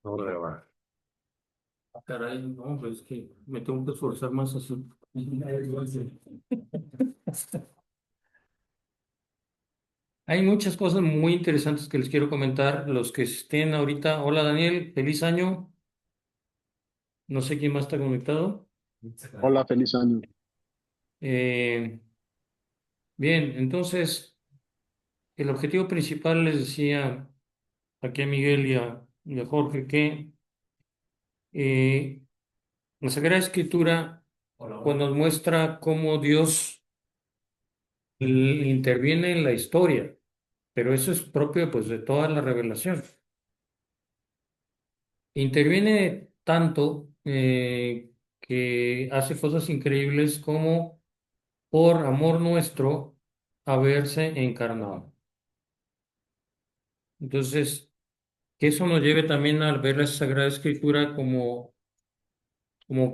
Ahora va. Caray, no, pues es que me tengo que esforzar más así. Hay muchas cosas muy interesantes que les quiero comentar. Los que estén ahorita. Hola Daniel, feliz año. No sé quién más está conectado. Hola, feliz año. Eh, bien, entonces el objetivo principal les decía aquí a Miguel y a Jorge que eh, la Sagrada Escritura pues, nos muestra cómo Dios interviene en la historia, pero eso es propio pues de toda la revelación. Interviene tanto que hace cosas increíbles como por amor nuestro haberse encarnado. Entonces, que eso nos lleve también a ver la Sagrada Escritura como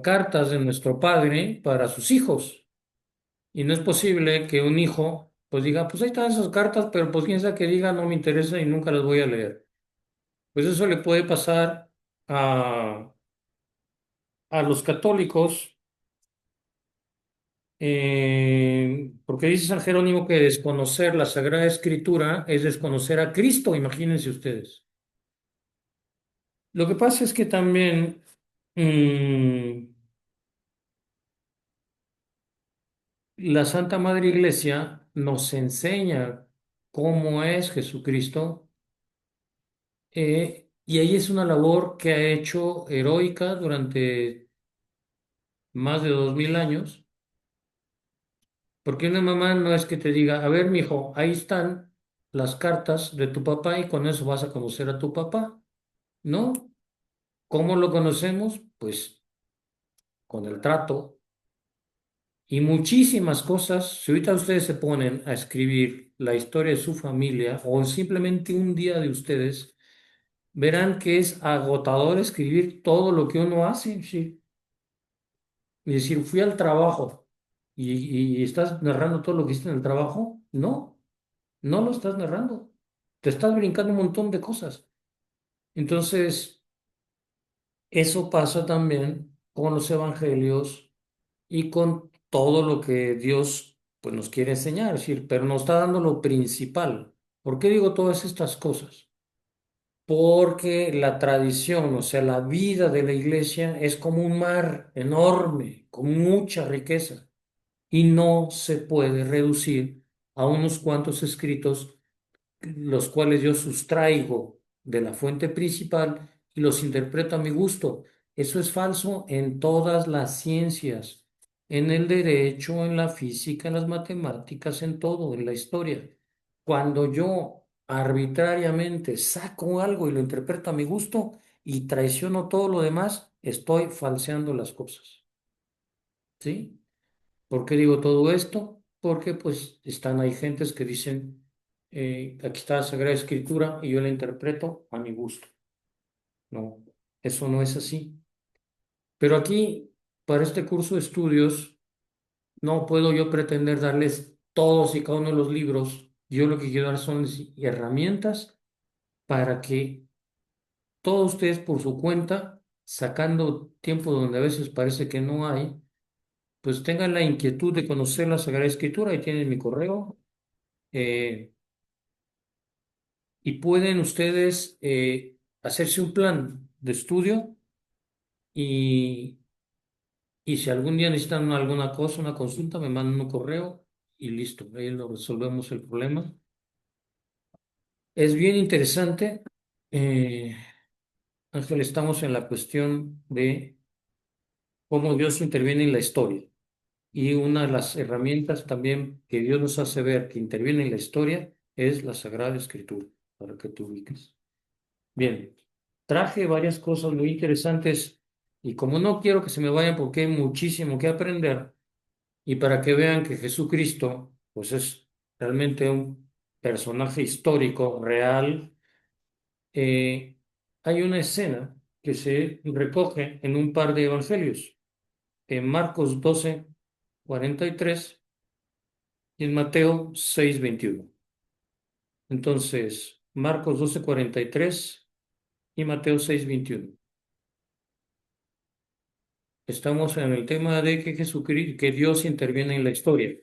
cartas de nuestro Padre para sus hijos. Y no es posible que un hijo pues diga, pues ahí están esas cartas, pero pues quién sabe que diga, no me interesa y nunca las voy a leer. Pues eso le puede pasar a, a los católicos, porque dice San Jerónimo que desconocer la Sagrada Escritura es desconocer a Cristo, imagínense ustedes. Lo que pasa es que también mm, la Santa Madre Iglesia nos enseña cómo es Jesucristo, y ahí es una labor que ha hecho heroica durante más de 2000 años, porque una mamá no es que te diga, a ver, mijo, ahí están las cartas de tu papá y con eso vas a conocer a tu papá. No, ¿cómo lo conocemos? Pues con el trato y muchísimas cosas. Si ahorita ustedes se ponen a escribir la historia de su familia o simplemente un día de ustedes, verán que es agotador escribir todo lo que uno hace, sí. Y decir, fui al trabajo y estás narrando todo lo que hiciste en el trabajo. No, no lo estás narrando. Te estás brincando un montón de cosas. Entonces, eso pasa también con los evangelios y con todo lo que Dios pues, nos quiere enseñar, es decir, pero nos está dando lo principal. ¿Por qué digo todas estas cosas? Porque la tradición, o sea, la vida de la iglesia es como un mar enorme, con mucha riqueza, y no se puede reducir a unos cuantos escritos, los cuales yo sustraigo de la fuente principal y los interpreto a mi gusto. Eso es falso en todas las ciencias, en el derecho, en la física, en las matemáticas, en todo, en la historia. Cuando yo arbitrariamente saco algo y lo interpreto a mi gusto y traiciono todo lo demás, estoy falseando las cosas. ¿Sí? ¿Por qué digo todo esto? Porque pues hay gentes que dicen, aquí está la Sagrada Escritura y yo la interpreto a mi gusto. No, eso no es así. Pero aquí, para este curso de estudios, no puedo yo pretender darles todos y cada uno de los libros. Yo lo que quiero dar son herramientas para que todos ustedes por su cuenta, sacando tiempo donde a veces parece que no hay, pues tengan la inquietud de conocer la Sagrada Escritura. Ahí tienen mi correo. eh, y pueden ustedes hacerse un plan de estudio y, y si algún día necesitan alguna cosa, una consulta, me mandan un correo y listo, ahí lo resolvemos el problema. Es bien interesante, eh, Ángel, estamos en la cuestión de cómo Dios interviene en la historia. Y una de las herramientas también que Dios nos hace ver que interviene en la historia es la Sagrada Escritura, para que te ubiques. Bien, traje varias cosas muy interesantes y como no quiero que se me vayan porque hay muchísimo que aprender y para que vean que Jesucristo pues es realmente un personaje histórico real, eh, hay una escena que se recoge en un par de evangelios, en Marcos 12:43 y en Mateo 6:21. Entonces, Marcos 12:43. y Mateo 6:21. Estamos en el tema de que Jesucristo, que Dios interviene en la historia,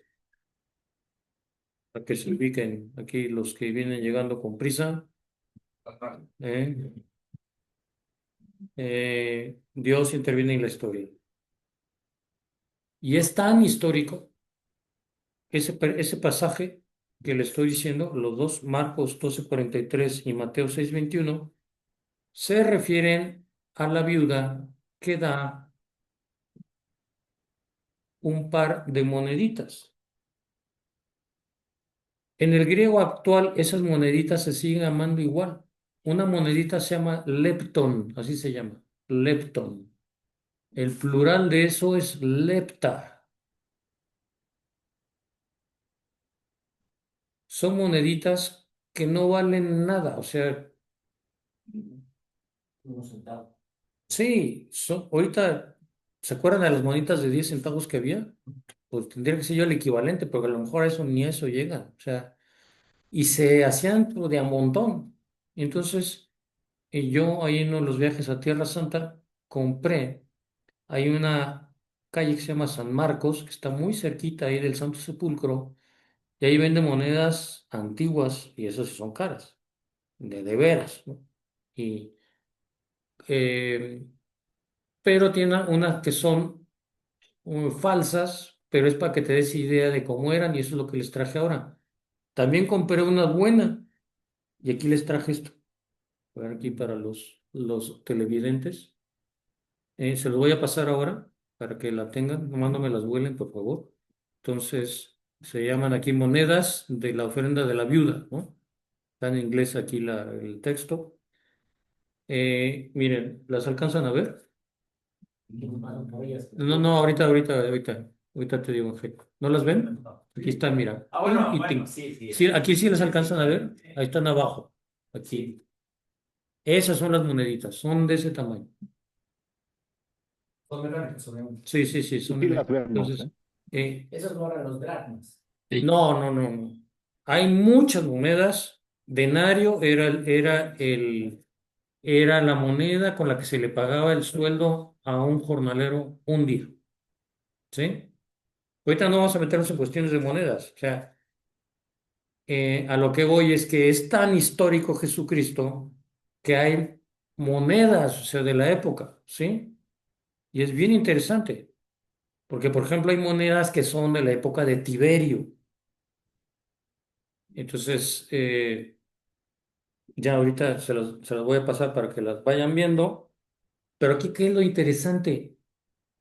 para que se ubiquen aquí los que vienen llegando con prisa. ¿eh? Dios interviene en la historia. Y es tan histórico ese pasaje que le estoy diciendo, los dos, Marcos 12:43 y Mateo 6:21, se refieren a la viuda que da un par de moneditas. En el griego actual, esas moneditas se siguen llamando igual. Una monedita se llama lepton, así se llama, lepton. El plural de eso es lepta. Son moneditas que no valen nada, o sea, unos centavos. Sí, ahorita, ¿se acuerdan de las moneditas de 10 centavos que había? Pues tendría que ser yo el equivalente, porque a lo mejor a eso ni a eso llega. O sea, y se hacían pero de a montón. Y entonces, yo ahí en uno de los viajes a Tierra Santa compré, hay una calle que se llama San Marcos, que está muy cerquita ahí del Santo Sepulcro, y ahí venden monedas antiguas, y esas sí son caras, de veras, ¿no? Y, eh, pero tiene unas que son falsas, pero es para que te des idea de cómo eran, y eso es lo que les traje ahora. También compré una buena, y aquí les traje esto. Voy a ver aquí para los televidentes. Se los voy a pasar ahora para que la tengan. Nomás no me las vuelen, por favor. Entonces, se llaman aquí monedas de la ofrenda de la viuda, ¿no? Está en inglés aquí el texto. Miren, ¿las alcanzan a ver? No, no, ahorita te digo, Ángel. ¿No las ven? Aquí están, mira. Sí, sí. Sí, aquí sí las alcanzan a ver. Ahí están abajo. Aquí. Esas son las moneditas, son de ese tamaño. Son mecánicas, obviamente. Sí, sí, sí, son Sí las mecánicas. vemos, ¿eh? Entonces, esos no eran los dracmas. Sí. No, no, no, no. Hay muchas monedas. Denario era la moneda con la que se le pagaba el sueldo a un jornalero un día. ¿Sí? Ahorita no vamos a meternos en cuestiones de monedas. O sea, a lo que voy es que es tan histórico Jesucristo que hay monedas, o sea, de la época, ¿sí? Y es bien interesante, porque por ejemplo hay monedas que son de la época de Tiberio. Entonces, ya ahorita se las voy a pasar para que las vayan viendo. Pero aquí, ¿qué es lo interesante?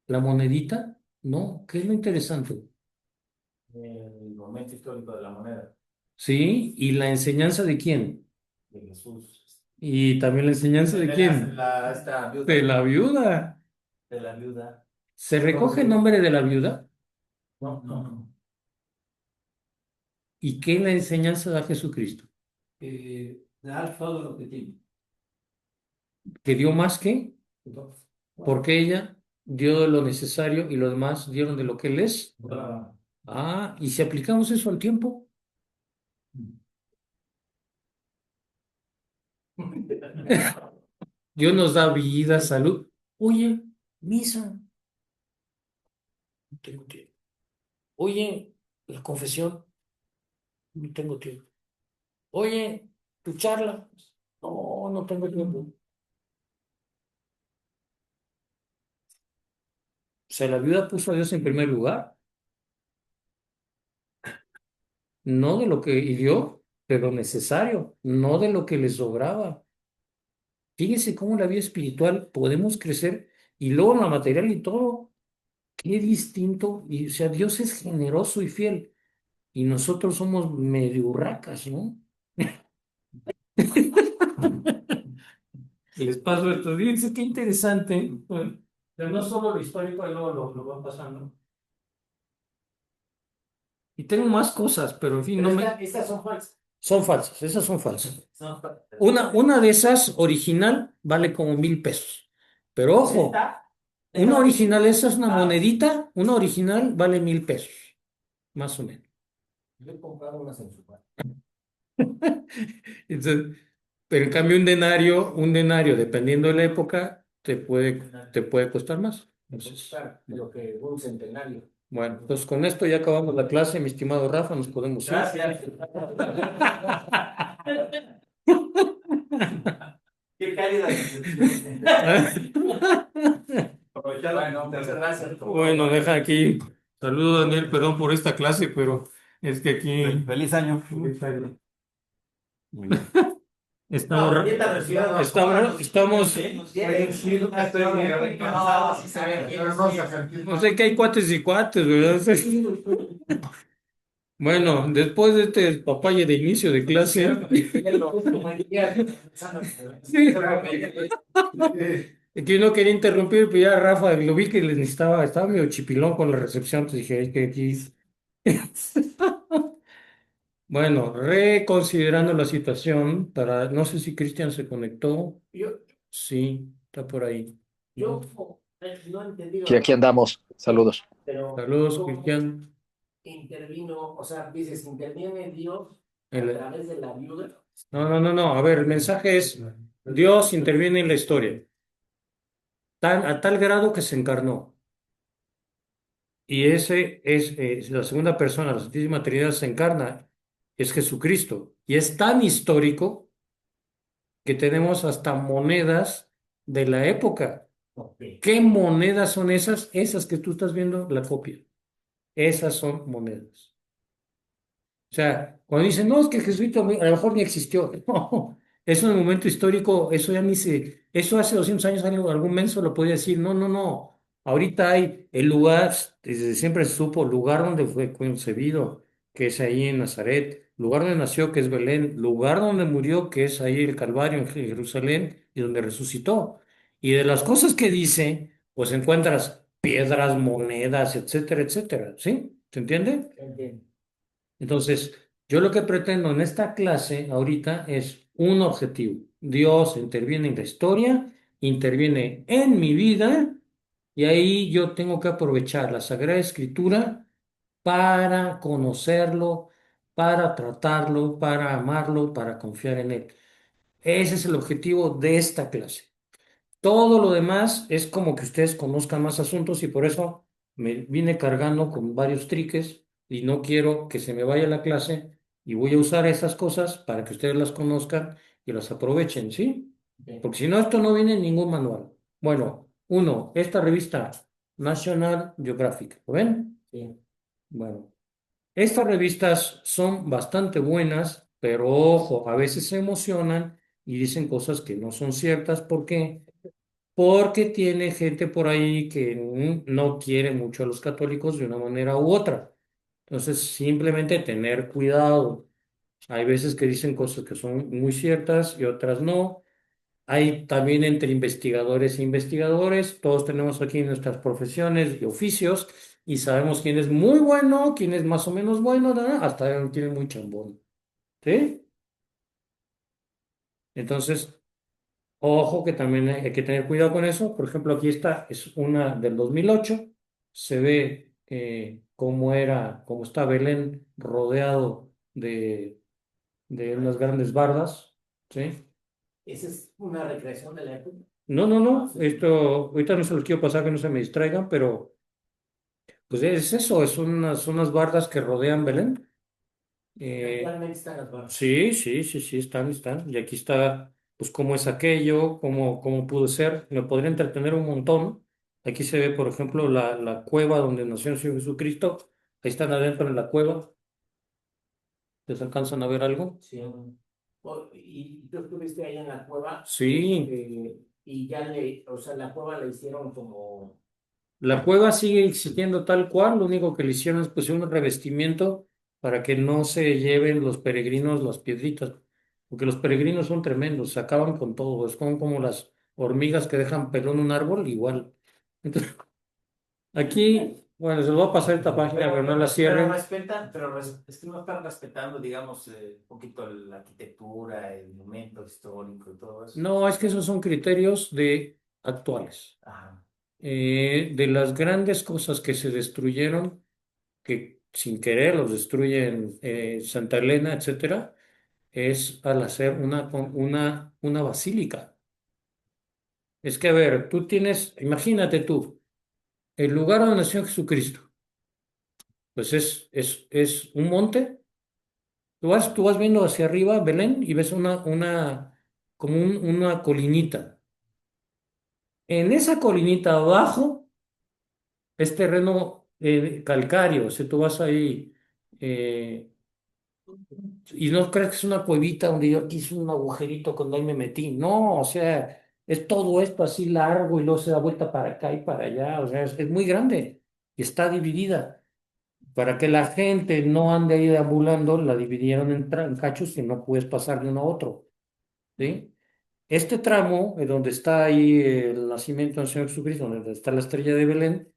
¿La monedita? No, ¿qué es lo interesante? El momento histórico de la moneda. Sí, ¿y la enseñanza de quién? De Jesús. ¿Y también la enseñanza de quién? Esta viuda. De la viuda. De la viuda. ¿Se recoge el nombre de la viuda? No, no, no. ¿Y qué la enseñanza da Jesucristo? Dar todo lo que tiene. ¿Que dio más que? Porque ella dio lo necesario y los demás dieron de lo que les. ¿Y si aplicamos eso al tiempo? Dios nos da vida, salud. Oye, misa, no tengo tiempo. Oye, la confesión, no tengo tiempo. Oye, tu charla, no, no tengo tiempo. O sea, la viuda puso a Dios en primer lugar, no de lo que y dio, de lo necesario, no de lo que le sobraba. Fíjese cómo en la vida espiritual podemos crecer y luego en la material y todo, qué distinto. Y, o sea, Dios es generoso y fiel y nosotros somos medio urracas, ¿no? Les paso estos días, qué interesante. Bueno, pero no solo lo histórico, ahí luego lo van pasando. Y tengo más cosas, pero en fin, no me. Estas son falsas. Son falsas, esas son falsas. Son falsas. Una de esas original vale como 1,000 pesos. Pero ojo, una original, esa es una monedita, una original vale 1,000 pesos, más o menos. Yo he comprado unas en su parte. Entonces, Pero en cambio un denario, dependiendo de la época, te puede costar más. Entonces, Lo que un centenario. bueno, pues con esto ya acabamos la clase, mi estimado Rafa, nos podemos ir. Gracias. Qué cálida recepción. Bueno, muchas gracias. Bueno, deja aquí. Saludo, Daniel, perdón por esta clase, pero es que aquí Feliz año. Muy bien. estamos, No, yo te refiero a- estamos, no sé que hay cuates y cuates, ¿verdad? Bueno, después de este papaye de inicio de clase, sí, que no quería interrumpir, pero ya Rafa lo vi que les estaba medio chipilón con la recepción, entonces dije, es que aquí. Bueno, reconsiderando la situación, no sé si Cristian se conectó. Yo, Sí, está por ahí. yo no entendí Sí, aquí andamos. Saludos. pero Saludos, ¿cómo Cristian. intervino? O sea, dices, interviene Dios a El- través de la viuda. No, no, no, no. A ver, el mensaje es, Dios interviene en la historia, a tal grado que se encarnó. Y ese es la segunda persona, la Santísima Trinidad se encarna, es Jesucristo. Y es tan histórico que tenemos hasta monedas de la época. Ok. ¿Qué monedas son esas? Esas que tú estás viendo, la copia. Esas son monedas. O sea, cuando dicen, no, es que Jesucristo a lo mejor ni existió. No, eso en el momento histórico, eso ya ni se, eso hace 200 años algún menso lo podía decir. No, no, no. Ahorita hay el lugar, desde siempre se supo, lugar donde fue concebido, que es ahí en Nazaret, lugar donde nació, que es Belén, lugar donde murió, que es ahí el Calvario en Jerusalén, y donde resucitó. Y de las cosas que dice, pues encuentras piedras, monedas, etcétera, etcétera. ¿Sí? ¿Se entiende? Entiendo. Entonces, yo lo que pretendo en esta clase ahorita es un objetivo. Dios interviene en la historia, interviene en mi vida y ahí yo tengo que aprovechar la Sagrada Escritura para conocerlo, para tratarlo, para amarlo, para confiar en él. Ese es el objetivo de esta clase. Todo lo demás es como que ustedes conozcan más asuntos y por eso me vine cargando con varios triques y no quiero que se me vaya la clase y voy a usar esas cosas para que ustedes las conozcan y las aprovechen, ¿sí? Ok. Porque si no, esto no viene en ningún manual. Bueno, uno, esta revista National Geographic, ¿lo ven? Sí. Bueno, estas revistas son bastante buenas, pero ojo, a veces se emocionan y dicen cosas que no son ciertas. ¿Por qué? Porque tiene gente por ahí que no quiere mucho a los católicos de una manera u otra. Entonces, simplemente tener cuidado. Hay veces que dicen cosas que son muy ciertas y otras no. Hay también entre investigadores e investigadores. Todos tenemos aquí nuestras profesiones y oficios y sabemos quién es muy bueno, quién es más o menos bueno, ¿verdad? Hasta quién es muy chambón. ¿Sí? Entonces, ojo que también hay que tener cuidado con eso. Por ejemplo, aquí está, es una del 2008. Se ve cómo está Belén rodeado de unas grandes bardas. ¿Sí? Esa es una recreación de la época. No, no, no. Esto ahorita no se los quiero pasar que no se me distraigan, pero pues es eso, son unas bardas que rodean Belén. Actualmente están las barras. Sí, sí, sí, sí, están. Y aquí está, pues, cómo es aquello, cómo pudo ser. Me podría entretener un montón. Aquí se ve, por ejemplo, la cueva donde nació el Señor Jesucristo. Ahí están adentro de la cueva. ¿Les alcanzan a ver algo? Sí. Y tú estuviste ahí en la cueva. Sí. Y ya o sea, la cueva la hicieron como. La cueva sigue existiendo tal cual. Lo único que le hicieron es pues un revestimiento para que no se lleven los peregrinos las piedritas. Porque los peregrinos son tremendos, se acaban con todo. Es como las hormigas que dejan pelón un árbol, igual. Entonces, aquí, bueno, se los voy a pasar esta página, pero no la Pero cierren. respetan, es que no están respetando, digamos, un poquito la arquitectura, el momento histórico y todo eso. No, es que esos son criterios de actuales. Ajá. De las grandes cosas que se destruyeron, que sin querer los destruyen Santa Elena, etcétera. es al hacer una basílica. Es que, a ver, tú tienes, imagínate tú, el lugar donde nació Jesucristo, pues es un monte. Tú vas viendo hacia arriba, Belén, y ves como una colinita. En esa colinita abajo es terreno calcáreo. Si tú vas ahí y no crees que es una cuevita donde yo aquí hice un agujerito cuando ahí me metí. No, o sea, es todo esto así largo y luego se da vuelta para acá y para allá. O sea, es muy grande y está dividida. Para que la gente no ande ahí deambulando, la dividieron en cachos y no puedes pasar de uno a otro. ¿Sí? Este tramo, donde está ahí el nacimiento del Señor Jesucristo, donde está la estrella de Belén,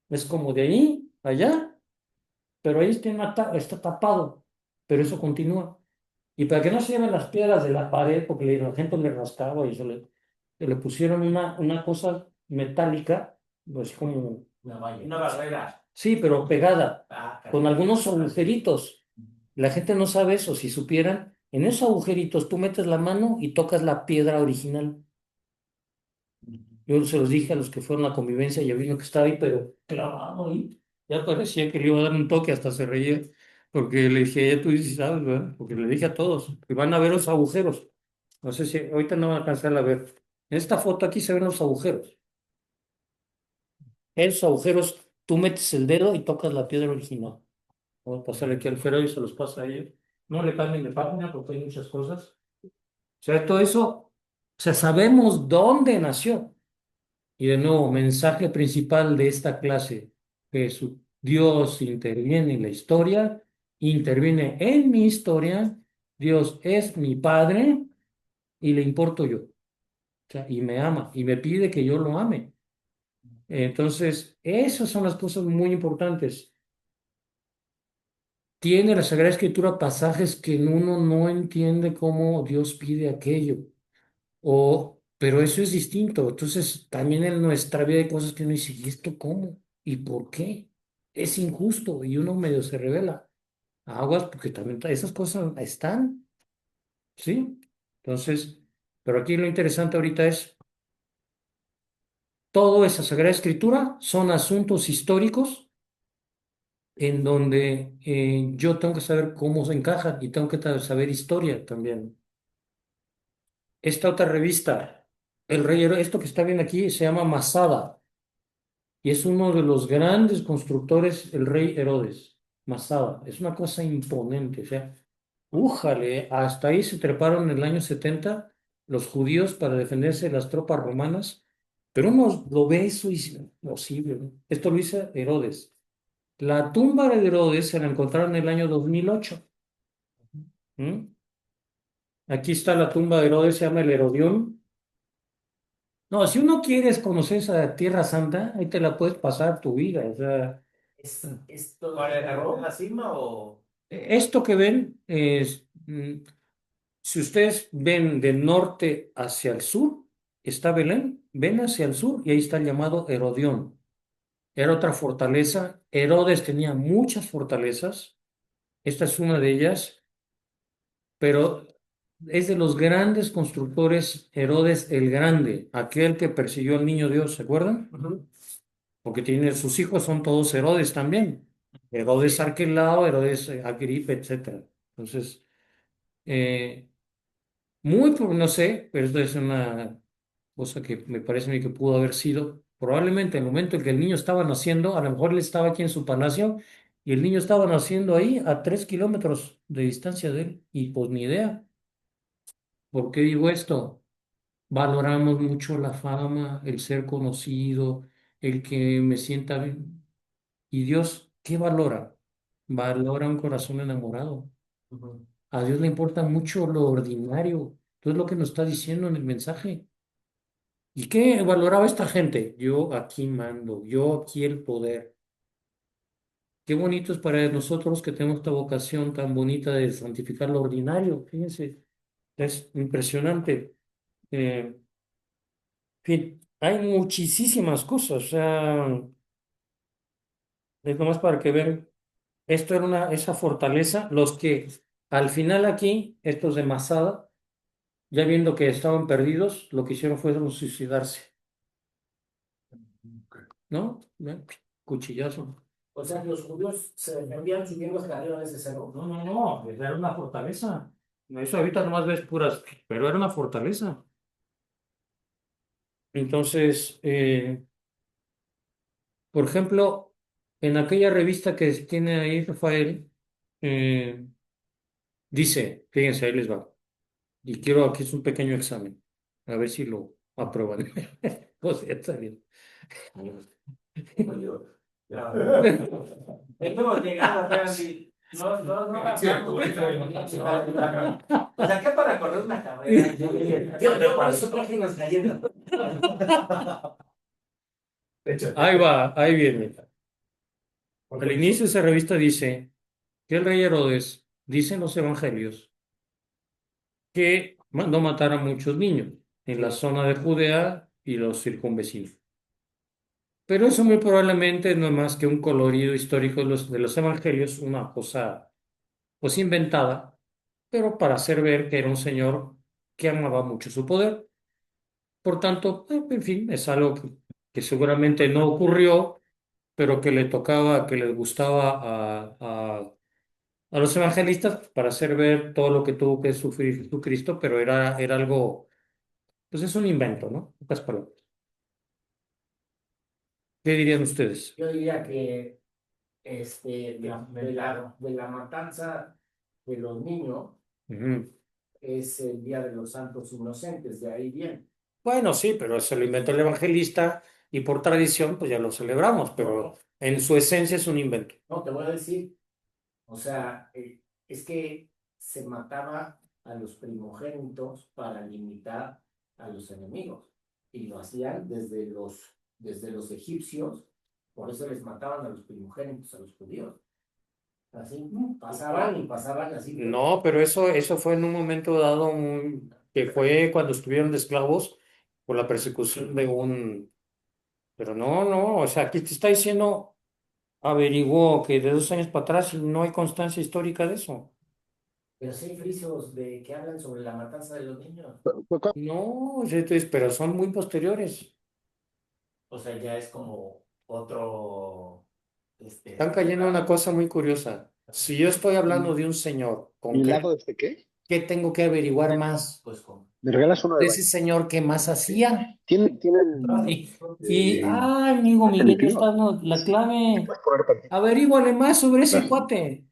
es como de ahí, allá, pero ahí está tapado, pero eso continúa. Y para que no se lleven las piedras de la pared, porque la gente le rascaba y se le pusieron una cosa metálica, pues como, Una barrera. sí, pero pegada, con Caray. algunos agujeritos. La gente no sabe eso, si supieran, en esos agujeritos tú metes la mano y tocas la piedra original. Yo se los dije a los que fueron a la convivencia y había uno que estaba ahí, pero clavado ahí. Ya parecía que le iba a dar un toque, hasta se reía, porque le dije, ya tú dices, sabes, ¿verdad? Porque le dije a todos, que van a ver los agujeros. No sé si ahorita no van a alcanzar a ver. En esta foto aquí se ven los agujeros. Esos agujeros, tú metes el dedo y tocas la piedra original. Vamos a pasarle aquí al Fero y se los pasa a ellos. No le cambien de página porque hay muchas cosas. O sea, todo eso, o sea, sabemos dónde nació. Y de nuevo, mensaje principal de esta clase, que Dios interviene en la historia, interviene en mi historia, Dios es mi padre y le importo yo. O sea, y me ama y me pide que yo lo ame. Entonces, esas son las cosas muy importantes. Tiene la Sagrada Escritura pasajes que uno no entiende cómo Dios pide aquello. Pero eso es distinto. Entonces, también en nuestra vida hay cosas que uno dice, ¿y esto cómo? ¿Y por qué? Es injusto y uno medio se revela. Aguas, porque también esas cosas están, ¿sí? Entonces, pero aquí lo interesante ahorita es, todo esa Sagrada Escritura son asuntos históricos en donde yo tengo que saber cómo se encajan y tengo que saber historia también. Esta otra revista, esto que está bien aquí, se llama Masada. Y es uno de los grandes constructores, el rey Herodes, Masada. Es una cosa imponente, o sea, újale, hasta ahí se treparon en el año 70 los judíos para defenderse de las tropas romanas, pero uno lo ve eso y dice, imposible, ¿no? Esto lo hizo Herodes. La tumba de Herodes se la encontraron en el año 2008. ¿Mm? Aquí está la tumba de Herodes, se llama el Herodión. No, si uno quiere conocer esa Tierra Santa, ahí te la puedes pasar tu vida, o sea. ¿Es todo en la cima o...? Esto que ven es, si ustedes ven de norte hacia el sur, está Belén, ven hacia el sur y ahí está el llamado Herodión. Era otra fortaleza. Herodes tenía muchas fortalezas, esta es una de ellas, pero es de los grandes constructores, Herodes el Grande, aquel que persiguió al niño Dios, ¿se acuerdan? Ujú. Porque tiene, sus hijos son todos Herodes también. Herodes Sí. Arquelao, Herodes Agripa, etcétera. Entonces, muy, no sé, pero esto es una cosa que me parece a mí que pudo haber sido. Probablemente en el momento en que el niño estaba naciendo, a lo mejor él estaba aquí en su palacio y el niño estaba naciendo ahí a 3 kilómetros de distancia de él. Y pues ni idea. ¿Por qué digo esto? Valoramos mucho la fama, el ser conocido, el que me sienta bien. ¿Y Dios qué valora? Valora un corazón enamorado. Ujú. A Dios le importa mucho lo ordinario. Entonces lo que nos está diciendo en el mensaje. ¿Y qué valoraba esta gente? Yo aquí mando, yo aquí el poder. Qué bonito es para nosotros que tenemos esta vocación tan bonita de santificar lo ordinario. Fíjense, es impresionante. En fin, hay muchísimas cosas. O sea, es nomás para que vean. Esto era esa fortaleza. Los que Al final aquí, estos de Masada, ya viendo que estaban perdidos, lo que hicieron fue suicidarse, ¿no? Ven, cuchillazo. O sea, que los judíos se defendían subiendo escaleras de ese cerro. No, no, no, era una fortaleza. Eso ahorita nomás ves puras, pero era una fortaleza. Entonces, por ejemplo, en aquella revista que tiene ahí Rafael, eh, dice, fíjense, ahí les va. Y quiero, aquí es un pequeño examen, a ver si lo aprueban. O sea, está bien. Ya. Estamos llegando a ver así. No, no, no. O sea, ¿qué para correr una carrera? Yo por eso traje unas galletas. Ahí va, ahí viene. Al inicio de esa revista dice que el rey Herodes, dicen los evangelios, que mandó matar a muchos niños en la zona de Judea y los circunvecinos. Pero eso muy probablemente no es más que un colorido histórico de los evangelios, una cosa pues inventada, pero para hacer ver que era un señor que amaba mucho su poder. Por tanto, en fin, es algo que seguramente no ocurrió, pero que le tocaba, que les gustaba a los evangelistas para hacer ver todo lo que tuvo que sufrir Jesucristo, pero era algo, pues es un invento, ¿no? En pocas palabras. ¿Qué dirían ustedes? Yo diría que de la matanza de los niños Ujú. es el Día de los Santos Inocentes, de ahí viene. Bueno, sí, pero se lo inventó el evangelista y por tradición, pues ya lo celebramos, pero en su esencia es un invento. No, te voy a decir, o sea, es que se mataba a los primogénitos para limitar a los enemigos. Y lo hacían desde los egipcios, por eso les mataban a los primogénitos, a los judíos. Así, pasaban y pasaban así. No, pero eso fue en un momento dado que fue cuando estuvieron de esclavos por la persecución de un... Pero no, no, o sea, aquí te está diciendo, averiguó que de 2 años para atrás no hay constancia histórica de eso. Pero sí hay frisos que hablan sobre la matanza de los niños. No, entonces, pero son muy posteriores. O sea, ya es como otro. Están cayendo en una cosa muy curiosa. Si yo estoy hablando de un señor ¿Mi concreto, lado este qué? ¿qué tengo que averiguar más Pues con. ¿Me regalas uno de de ese baile? señor que más hacía? ¿Tienen Ay, amigo Miguel, ya está filipino? dando la clave. ¿Puedes poner tantito? Averíguale más sobre ese Va. cuate.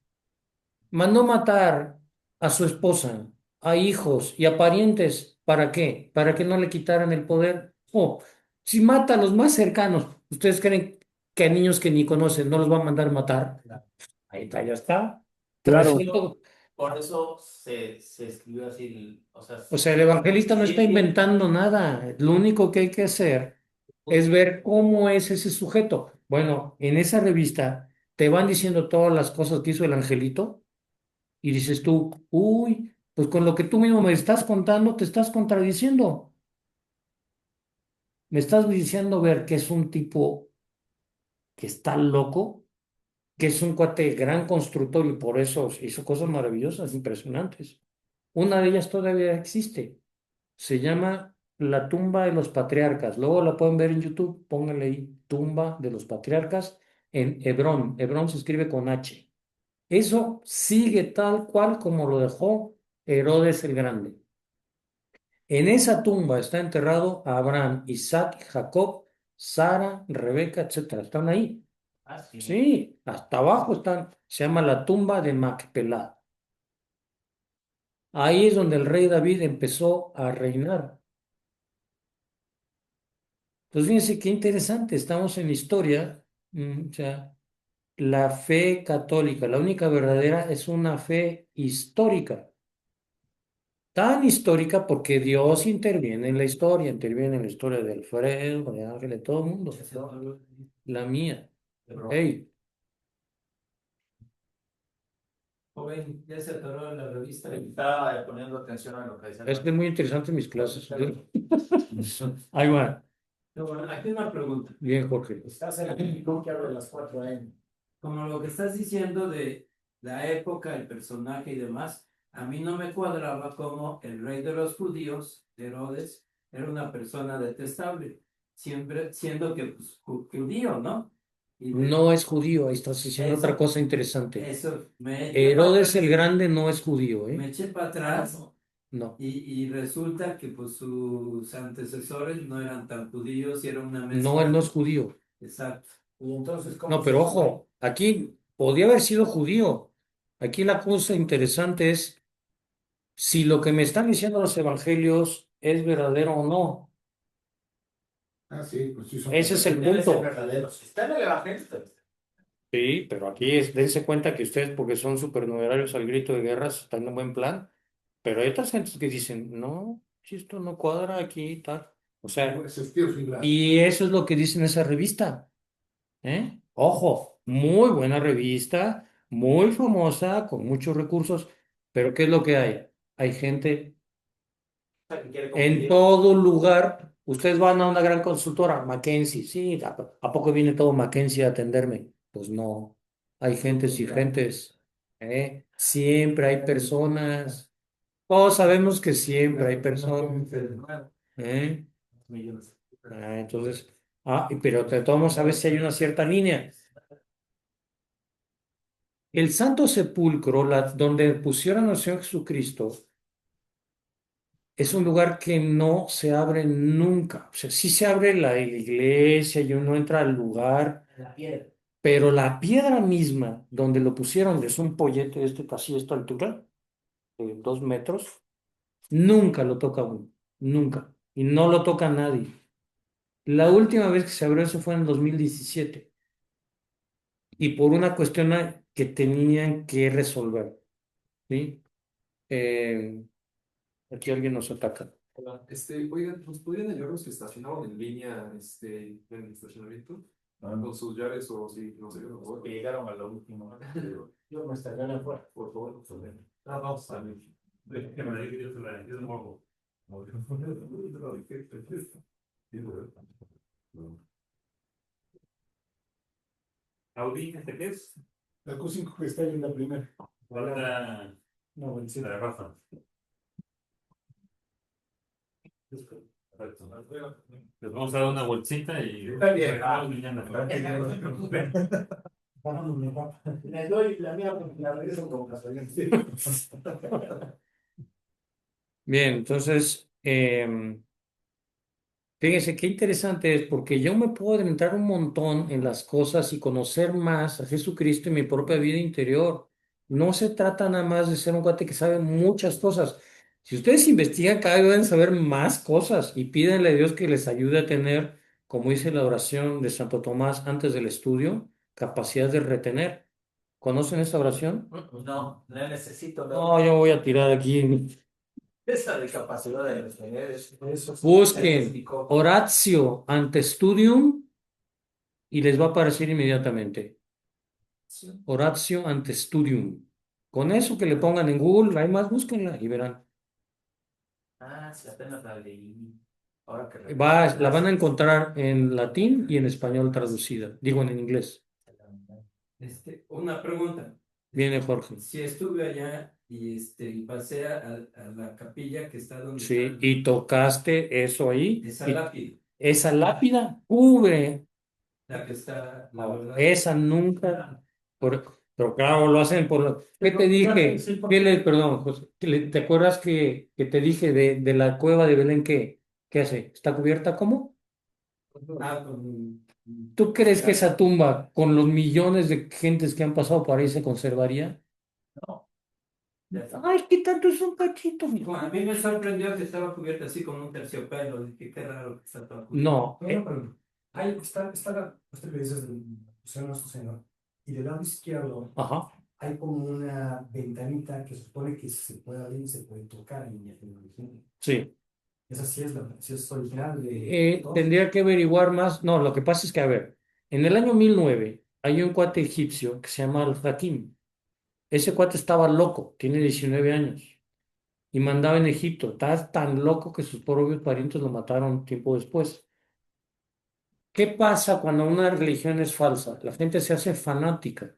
Mandó matar a su esposa, a hijos y a parientes. ¿Para qué? Para que no le quitaran el poder. Oh, si mata a los más cercanos, ¿ustedes creen que a niños que ni conocen no los va a mandar matar? Ahí está, ya está. Claro. Resuelto. Por eso se escribió así. O sea, O sea, el evangelista no está inventando nada. Lo único que hay que hacer es ver cómo es ese sujeto. Bueno, en esa revista te van diciendo todas las cosas que hizo el angelito y dices tú, uy, pues con lo que tú mismo me estás contando, te estás contradiciendo. Me estás diciendo ver que es un tipo que está loco, que es un cuate gran constructor y por eso hizo cosas maravillosas, impresionantes. Una de ellas todavía existe. Se llama La tumba de los patriarcas. Luego la pueden ver en YouTube. Pónganle ahí tumba de los patriarcas en Hebrón. Hebrón se escribe con H. Eso sigue tal cual como lo dejó Herodes el Grande. En esa tumba está enterrado Abraham, Isaac, Jacob, Sara, Rebeca, etcétera. Están ahí. sí. Sí, hasta abajo están. Se llama la tumba de Macpelá. Ahí es donde el rey David empezó a reinar. Entonces, fíjense qué interesante, estamos en historia, o sea, la fe católica, la única verdadera es una fe histórica, tan histórica porque Dios interviene en la historia de Alfredo, de Ángel, de todo el mundo, la mía. Hey, Joven, ya se atoró en la revista. Estaba poniendo atención a lo que decía. es que es muy interesante mis clases. Ahí va, Pero bueno, aquí una pregunta. bien, Jorge. Estás en el club que habla de las 4 AM. Como lo que estás diciendo la época, el personaje y demás, a mí no me cuadraba como el rey de los judíos, Herodes, era una persona detestable, siempre siendo que pues, judío, ¿no? Y No es judío, ahí estás diciendo otra eso, cosa interesante. eso, me eché para Herodes atrás, el Grande no es judío, me ¿eh? eché para atrás No, y resulta que pues sus antecesores no eran tan judíos y era una no, él no mezcla. es judío. Exacto. Y entonces, ¿cómo No, se pero fue? ojo, aquí podía haber sido judío. Aquí la cosa interesante es si lo que me están diciendo los evangelios es verdadero o no. Ah, sí, pues sí, son Ese es el deben ser punto. verdaderos. Está en el Evangelio. Sí, pero aquí dense cuenta que ustedes, porque son supernumerarios al grito de guerra, están en un buen plan. Pero hay otras gentes que dicen, no, si esto no cuadra aquí y tal. O sea, Pues es que sí, y eso es lo que dice en esa revista. ¿Eh? Ojo, muy buena revista, muy famosa, con muchos recursos, pero ¿qué es lo que hay? Hay gente Que quiere en competir. todo lugar. Ustedes van a una gran consultora, McKinsey, sí, ¿a poco viene todo McKinsey a atenderme? Pues no, hay gentes y gentes, ¿eh? Siempre hay personas, todos sabemos que siempre hay personas, ¿eh? Entonces, pero de todos modos, a veces hay una cierta línea. El Santo Sepulcro, donde pusieron al Señor Jesucristo, es un lugar que no se abre nunca. O sea, sí se abre la iglesia y uno entra al lugar, la piedra. pero la piedra misma donde lo pusieron, es un pollete de casi esta altura, de 2 metros, nunca lo toca uno, nunca. Y no lo toca nadie. La última vez que se abrió eso fue en el 2017 y por una cuestión que tenían que resolver, ¿sí? Eh, Aquí alguien nos ataca. Hola, oigan, ¿nos podrían ayudar los que estacionaron en línea, en el estacionamiento? Con sus llaves o si no sé, por favor. Que llegaron a lo último. Yo me estacioné afuera. Por favor, por favor. Vamos a ver. Que me diga que yo se la yo no hago. Audi, ¿qué es? La Q5 que está ahí en la primera. Falta No, bueno, sí. la Rafa. Perfecto. Les vamos a dar una bolsita y Está bien. no se preocupen. Vámonos, mi papá. Le doy la mía porque la regreso como casualidad. Bien, entonces, fíjense qué interesante es porque yo me puedo adentrar un montón en las cosas y conocer más a Jesucristo en mi propia vida interior. No se trata nada más de ser un cuate que sabe muchas cosas. Si ustedes investigan, cada vez van a saber más cosas y pídanle a Dios que les ayude a tener, como dice la oración de Santo Tomás antes del estudio, capacidad de retener. ¿Conocen esta oración? No, la necesito. No, yo voy a tirar aquí. Esa de capacidad de retener eso. Busquen Oratio ante Studium y les va a aparecer inmediatamente. Oratio ante Studium. Con eso que le pongan en Google, hay más, búsquenla y verán. Ah, sí, apenas la leí. Ahora que La van a encontrar en latín y en español traducida. Digo en inglés. Una pregunta. Viene Jorge. Si estuve allá y pasé a la capilla que está donde Sí, está y tocaste eso ahí. esa Y lápida, esa lápida cubre. la que está, la verdad. Esa nunca. Pero claro, lo hacen por. ¿Qué te dije? Perdón, José, ¿te acuerdas que te dije de la cueva de Belén qué hace? ¿Está cubierta cómo? ¿Tú crees que esa tumba, con los millones de gentes que han pasado por ahí, se conservaría? No. Ay, ¿qué tanto es un cachito, mijo? Bueno, a mí me sorprendió que estaba cubierta así con un terciopelo. Dije, qué raro que está todo cubierto. No, Pero ahí está usted que dices del Museo Nuestro Señor, y del lado izquierdo ajá, hay como una ventanita que se supone que se puede abrir y se puede tocar en el original. sí. Esa sí es original de todos. Tendría que averiguar más. No, lo que pasa es que, a ver, en el año 1009 hay un cuate egipcio que se llama Al-Hakim. Ese cuate estaba loco, tiene 19 años y mandaba en Egipto. Estaba tan loco que sus propios parientes lo mataron tiempo después. ¿Qué pasa cuando una religión es falsa? La gente se hace fanática.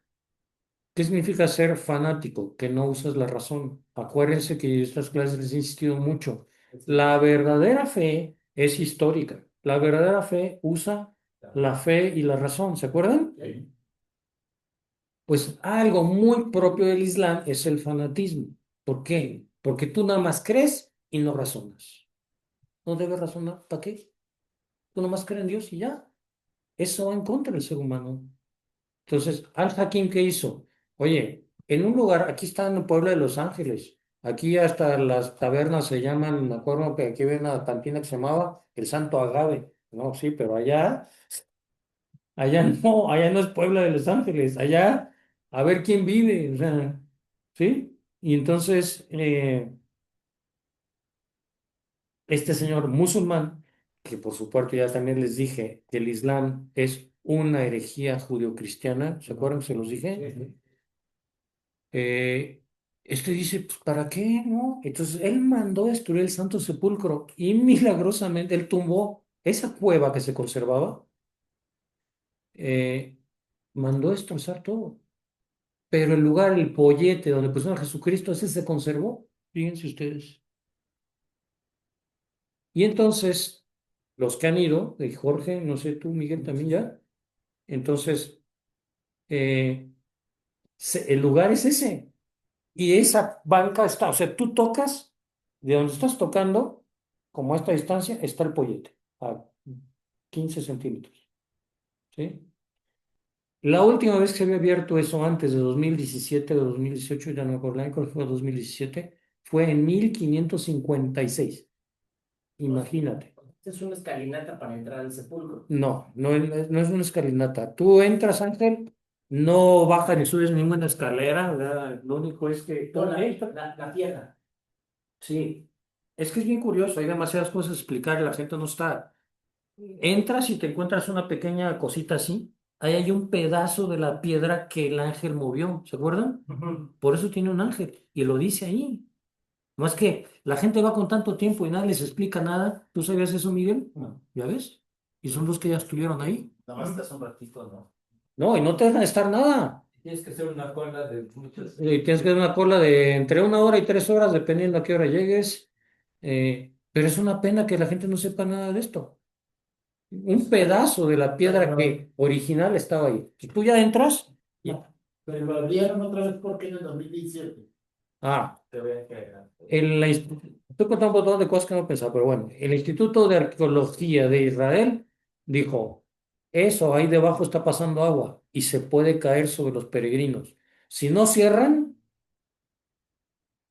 ¿Qué significa ser fanático? Que no usas la razón. Acuérdense que estas clases les he insistido mucho. La verdadera fe es histórica. La verdadera fe usa la fe y la razón. ¿Se acuerdan? Sí. Pues algo muy propio del Islam es el fanatismo. ¿Por qué? Porque tú nada más crees y no razonas. No debes razonar. ¿Para qué? Tú nada más crees en Dios y ya. Eso va en contra del ser humano. Entonces, Al-Hakim, ¿qué hizo? Oye, en un lugar, aquí está en el pueblo de Los Ángeles, aquí hasta las tabernas se llaman, me acuerdo que aquí había una cantina que se llamaba El Santo Agave. No, sí, pero allá no es pueblo de Los Ángeles, allá a ver quién vive, o sea, ¿sí? Y entonces, este señor musulmán, que por supuesto ya también les dije que el Islam es una herejía judio-cristiana, ¿se acuerdan que se los dije? Sí, sí. Eh, este dice, pues, ¿para qué? ¿No? Entonces él mandó destruir el Santo Sepulcro y milagrosamente él tumbó esa cueva que se conservaba, eh, mandó destrozar todo. Pero el lugar, el pollete donde pusieron a Jesucristo, ese se conservó. Fíjense ustedes. Y entonces, los que han ido, Jorge, no sé tú, Miguel, también ya. Entonces, eh, el lugar es ese. Y esa banca está, o sea, tú tocas, de donde estás tocando, como a esta distancia, está el pollete, a 15 centímetros, ¿sí? La última vez que se había abierto eso antes de 2017 o 2018, ya no me acuerdo, creo que fue 2017, fue en 1556. Imagínate. Esta es una escalinata para entrar al sepulcro. No, no es una escalinata. Tú entras, Ángel, no bajas ni subes ninguna escalera, ¿verdad? Lo único es que... No, la tierra. Sí, es que es bien curioso, hay demasiadas cosas a explicar y la gente no está. Entras y te encuentras una pequeña cosita así. Ahí hay un pedazo de la piedra que el ángel movió, ¿se acuerdan? Ujú. Por eso tiene un ángel y lo dice ahí. No es que la gente va con tanto tiempo y nadie les explica nada. ¿Tú sabías eso, Miguel? No, ¿Ya ves? Y son los que ya estuvieron ahí. nada más estás un ratito, ¿no? No, y no te dejan estar nada. Tienes que hacer una cola de muchos. Y tienes que dar una cola de entre 1 hora y 3 horas, dependiendo a qué hora llegues. Pero es una pena que la gente no sepa nada de esto. Un pedazo de la piedra que original estaba ahí. Si tú ya entras, ya. Pero lo abrieron otra vez porque en el 2017. Ah, Te voy a quedar. estoy contando un montón de cosas que no pensaba, pero bueno, el Instituto de Arqueología de Israel dijo, eso ahí debajo está pasando agua y se puede caer sobre los peregrinos. Si no cierran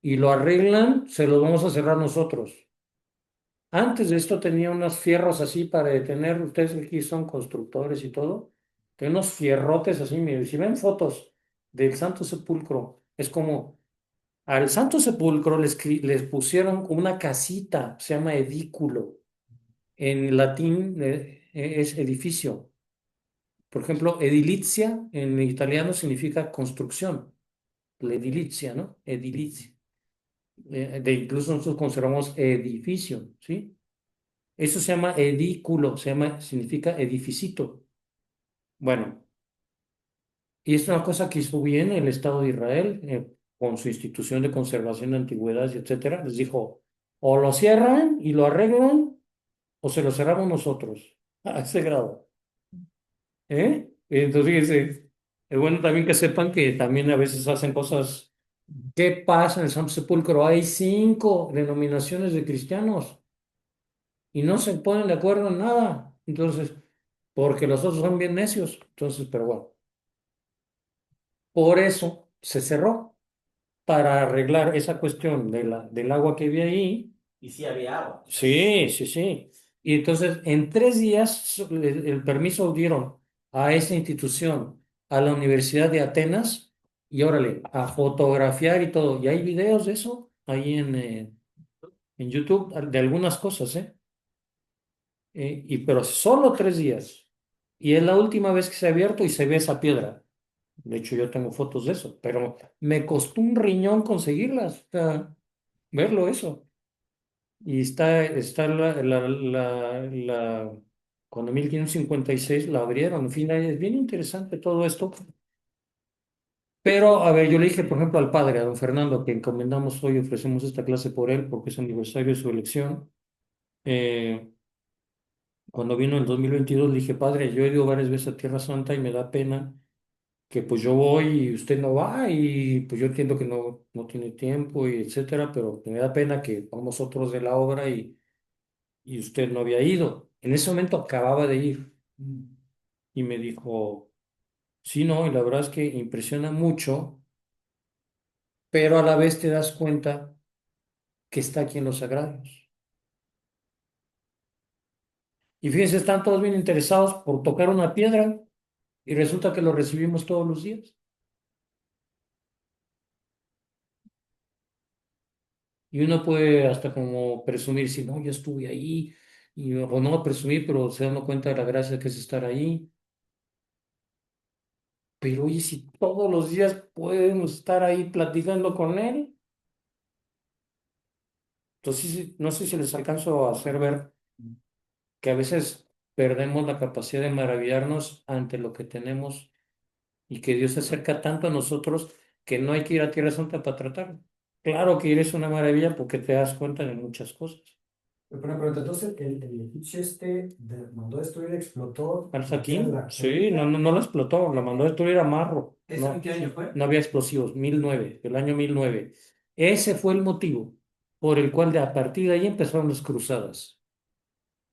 y lo arreglan, se los vamos a cerrar nosotros. Antes de esto tenía unos fierros así para detener, ustedes aquí son constructores y todo, tenía unos fierrotes así, miren, si ven fotos del Santo Sepulcro, es como al Santo Sepulcro les pusieron una casita, se llama edículo, en latín es edificio. Por ejemplo, edilizia en italiano significa construcción, la edilizia, ¿no? Edilizia. Incluso nosotros conservamos edificio, ¿sí? Eso se llama edículo, significa edificito. Bueno, y es una cosa que hizo bien el Estado de Israel con su institución de conservación de antigüedades, etcétera. Les dijo, o lo cierran y lo arreglan, o se lo cerramos nosotros. A ese grado. ¿Eh? Entonces, fíjense, es bueno también que sepan que también a veces hacen cosas. ¿Qué pasa en el Santo Sepulcro? Hay 5 denominaciones de cristianos y no se ponen de acuerdo en nada. Entonces, porque los otros son bien necios. Entonces, pero bueno, por eso se cerró para arreglar esa cuestión del agua que había ahí. Y sí había agua. Sí, sí, sí. Y entonces, en 3 días, el permiso dieron a esa institución, a la Universidad de Atenas, y órale, a fotografiar y todo. Y hay videos de eso ahí en YouTube, de algunas cosas, ¿eh? Pero solo 3 días. Y es la última vez que se ha abierto y se ve esa piedra. De hecho, yo tengo fotos de eso, pero me costó un riñón conseguirlas, o sea, verlo eso. Y está cuando en 1556 la abrieron. En fin, es bien interesante todo esto. Pero, a ver, yo le dije, por ejemplo, al padre, a don Fernando, que encomendamos hoy, ofrecemos esta clase por él, porque es aniversario de su elección. eh, Cuando vino el 2022, le dije, padre, yo he ido varias veces a Tierra Santa y me da pena que pues yo voy y usted no va y pues yo entiendo que no tiene tiempo y etcétera, pero me da pena que vamos otros de la obra y usted no había ido. En ese momento acababa de ir y me dijo, sí, no, y la verdad es que impresiona mucho, pero a la vez te das cuenta que está aquí en los sagrados. Y fíjense, están todos bien interesados por tocar una piedra y resulta que lo recibimos todos los días. Y uno puede hasta como presumir, si no, yo estuve ahí, o no presumir, pero se dan cuenta de la gracia que es estar ahí. Pero oye, si todos los días podemos estar ahí platicando con él, entonces no sé si les alcanzo a hacer ver que a veces perdemos la capacidad de maravillarnos ante lo que tenemos y que Dios se acerca tanto a nosotros que no hay que ir a Tierra Santa para tratarlo. Claro que ir es una maravilla porque te das cuenta de muchas cosas. Pero una pregunta, entonces el egipcio mandó destruir, explotó ¿Hasta la aquí? piedra. Sí, no la explotó, la mandó a destruir a Marro. ¿Eso en qué año fue? No había explosivos, 1009, el año 1009. Ese fue el motivo por el cual a partir de ahí empezaron las cruzadas.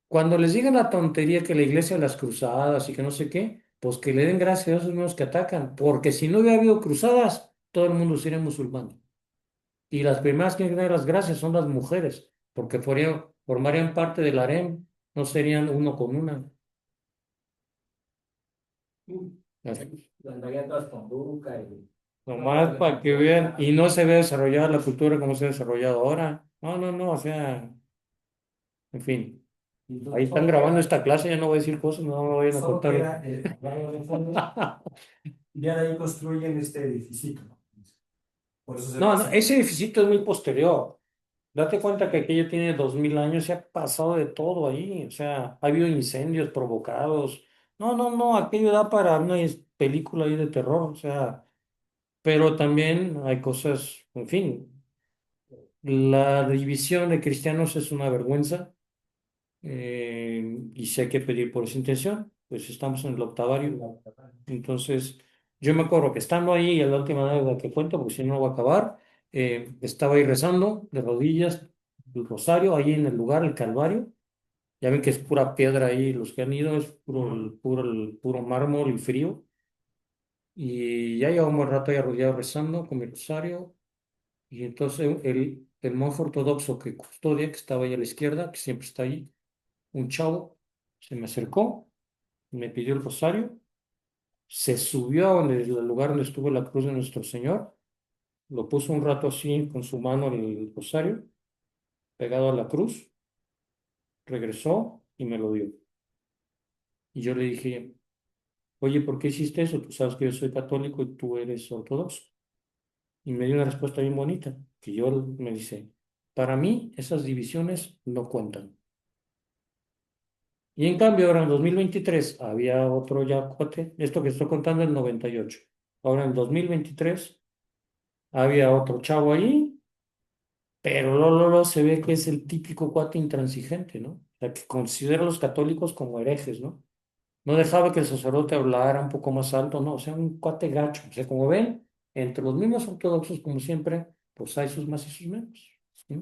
Cuando les digan la tontería que la iglesia de las cruzadas y que no sé qué, pues que le den gracias a esos mismos que atacan, porque si no hubiera habido cruzadas, todo el mundo sería musulmán. Y las primeras que tienen las gracias son las mujeres, porque formarían parte del harem, no serían uno con una. Así. Andarían todas con burka y... Nomás para que vean, y no se ve desarrollada la cultura como se ha desarrollado ahora. No, o sea, en fin, ahí están grabando esta clase, ya no voy a decir cosas, no me vayan a Solo contar. queda el barrio de fondo y ya de ahí construyen este edificio. Por eso se No, ese edificio es muy posterior. Date cuenta que aquello tiene 2000 años, se ha pasado de todo ahí, o sea, ha habido incendios provocados. No, aquello da para una película ahí de terror, o sea, pero también hay cosas, en fin, la división de cristianos es una vergüenza. Y si hay que pedir por esa intención, pues estamos en el octavario. Entonces, yo me acuerdo que estando ahí, y la última deuda que cuento, porque si no no va a acabar, estaba ahí rezando de rodillas, el rosario, ahí en el lugar, el Calvario. Ya ven que es pura piedra ahí, los que han ido, es puro mármol y frío. Y ya llevamos un buen rato ahí arrodillado rezando con mi rosario. Y entonces el monje ortodoxo que custodia, que estaba ahí a la izquierda, que siempre está ahí, un chavo se me acercó, me pidió el rosario, se subió a el lugar donde estuvo la cruz de nuestro Señor, lo puso un rato así con su mano el rosario, pegado a la cruz, regresó y me lo dio. Y yo le dije, oye, ¿por qué hiciste eso? Tú sabes que yo soy católico y tú eres ortodoxo. Y me dio una respuesta bien bonita, que yo me dice, para mí esas divisiones no cuentan. Y en cambio, ahora en 2023 había otro ya cuate, esto que estoy contando en el 98. Ahora en 2023 había otro chavo ahí, pero luego se ve que es el típico cuate intransigente, ¿no? O sea, que considera a los católicos como herejes, ¿no? No dejaba que el sacerdote hablara un poco más alto, no, o sea, un cuate gacho. O sea, como ven, entre los mismos ortodoxos, como siempre, pues hay sus más y sus menos. ¿Sí?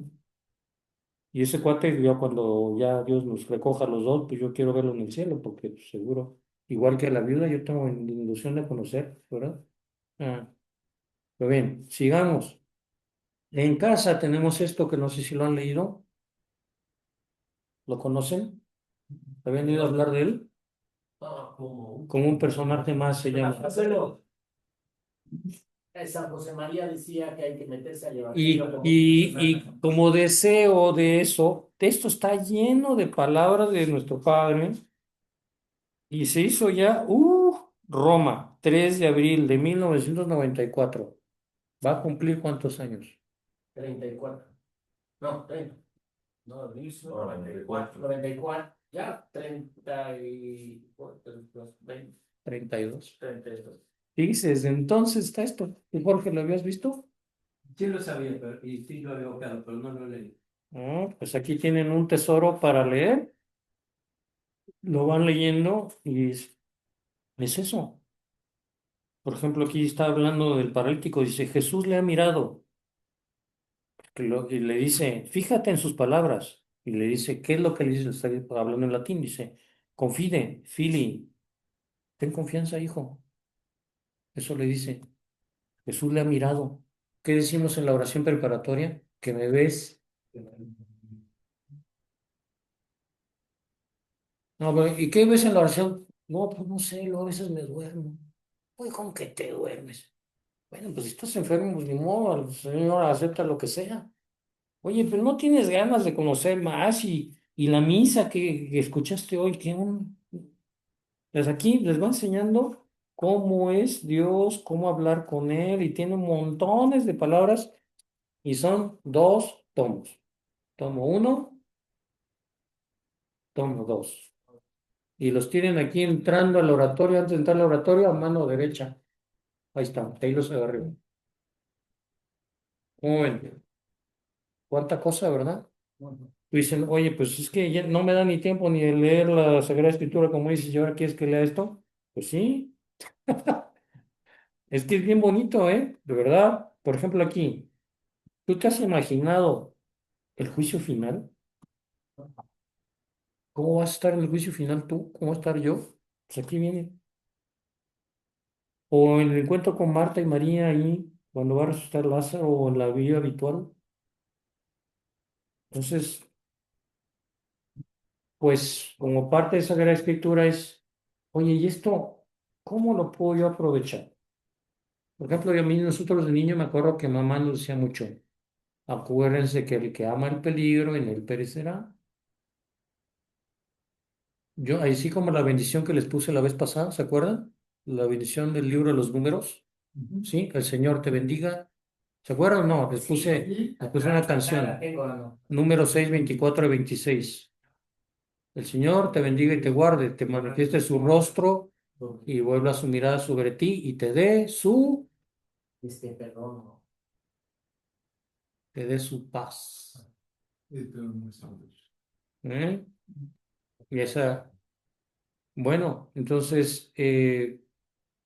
Y ese cuate, yo cuando ya Dios nos recoja a los dos, pues yo quiero verlo en el cielo, porque pues, seguro, igual que la viuda, yo tengo la ilusión de conocer, ¿verdad? Ah, pero bien, sigamos. En casa tenemos esto que no sé si lo han leído, ¿lo conocen? ¿Habían oído hablar de él? Como un personaje más se llama. Marcelo, San José María decía que hay que meterse al Y, evangelio como y como deseo de eso, esto está lleno de palabras de nuestro Padre. Y se hizo ya, Roma, 3 de abril de 1994. ¿Va a cumplir cuántos años? 34. No, 30. No, 94. 94. Ya, 30 y... 20, 32. 32. Fíjese, desde entonces está esto. ¿Y Jorge, lo habías visto? Sí lo sabía, pero, y sí lo había buscado, pero no lo leí. Pues aquí tienen un tesoro para leer, lo van leyendo y es eso. Por ejemplo, aquí está hablando del paralítico, dice, Jesús le ha mirado y le dice, fíjate en sus palabras. Y le dice, ¿qué es lo que le dice? Le está hablando en latín, dice, confide, fili, ten confianza, hijo. Eso le dice, Jesús le ha mirado. ¿Qué decimos en la oración preparatoria? Que me ves. No, pero, ¿y qué ves en la oración? No, pues no sé, luego a veces me duermo. Uy, ¿cómo que te duermes? Bueno, pues si estás enfermo, pues ni modo, el Señor acepta lo que sea. Oye, pero no tienes ganas de conocer más y la misa que escuchaste hoy, pues aquí les va enseñando cómo es Dios, cómo hablar con Él y tiene montones de palabras y son 2 tomos. Tomo 1, tomo 2. Y los tienen aquí entrando al oratorio, antes de entrar al oratorio, a mano derecha. Ahí están, ahí los agarré. ¿Cómo ven? ¿Cuánta cosa, verdad? Dicen, oye, pues es que ya no me da ni tiempo ni de leer la Sagrada Escritura, como dices, ¿y ahora quieres que lea esto? Pues sí, es que es bien bonito, ¿eh? De verdad. Por ejemplo, aquí, ¿tú te has imaginado el juicio final? ¿Cómo vas a estar en el juicio final tú? ¿Cómo voy a estar yo? Pues aquí viene. O en el encuentro con Marta y María ahí, cuando va a resucitar Lázaro, o en la vida habitual. Entonces, pues, como parte de esa Sagrada Escritura es, oye, ¿y esto cómo lo puedo yo aprovechar? Por ejemplo, a mí nosotros de niño me acuerdo que mamá nos decía mucho, acuérdense que el que ama el peligro en él perecerá. Yo, así como la bendición que les puse la vez pasada, ¿se acuerdan? La bendición del libro de los números, ¿sí? El Señor te bendiga. ¿Se acuerdan? No, les puse una canción, número 6, 24 y 26. El Señor te bendiga y te guarde, te manifieste su rostro y vuelva su mirada sobre ti y Perdón. te dé su paz. ¿Eh? Y esa, bueno, entonces,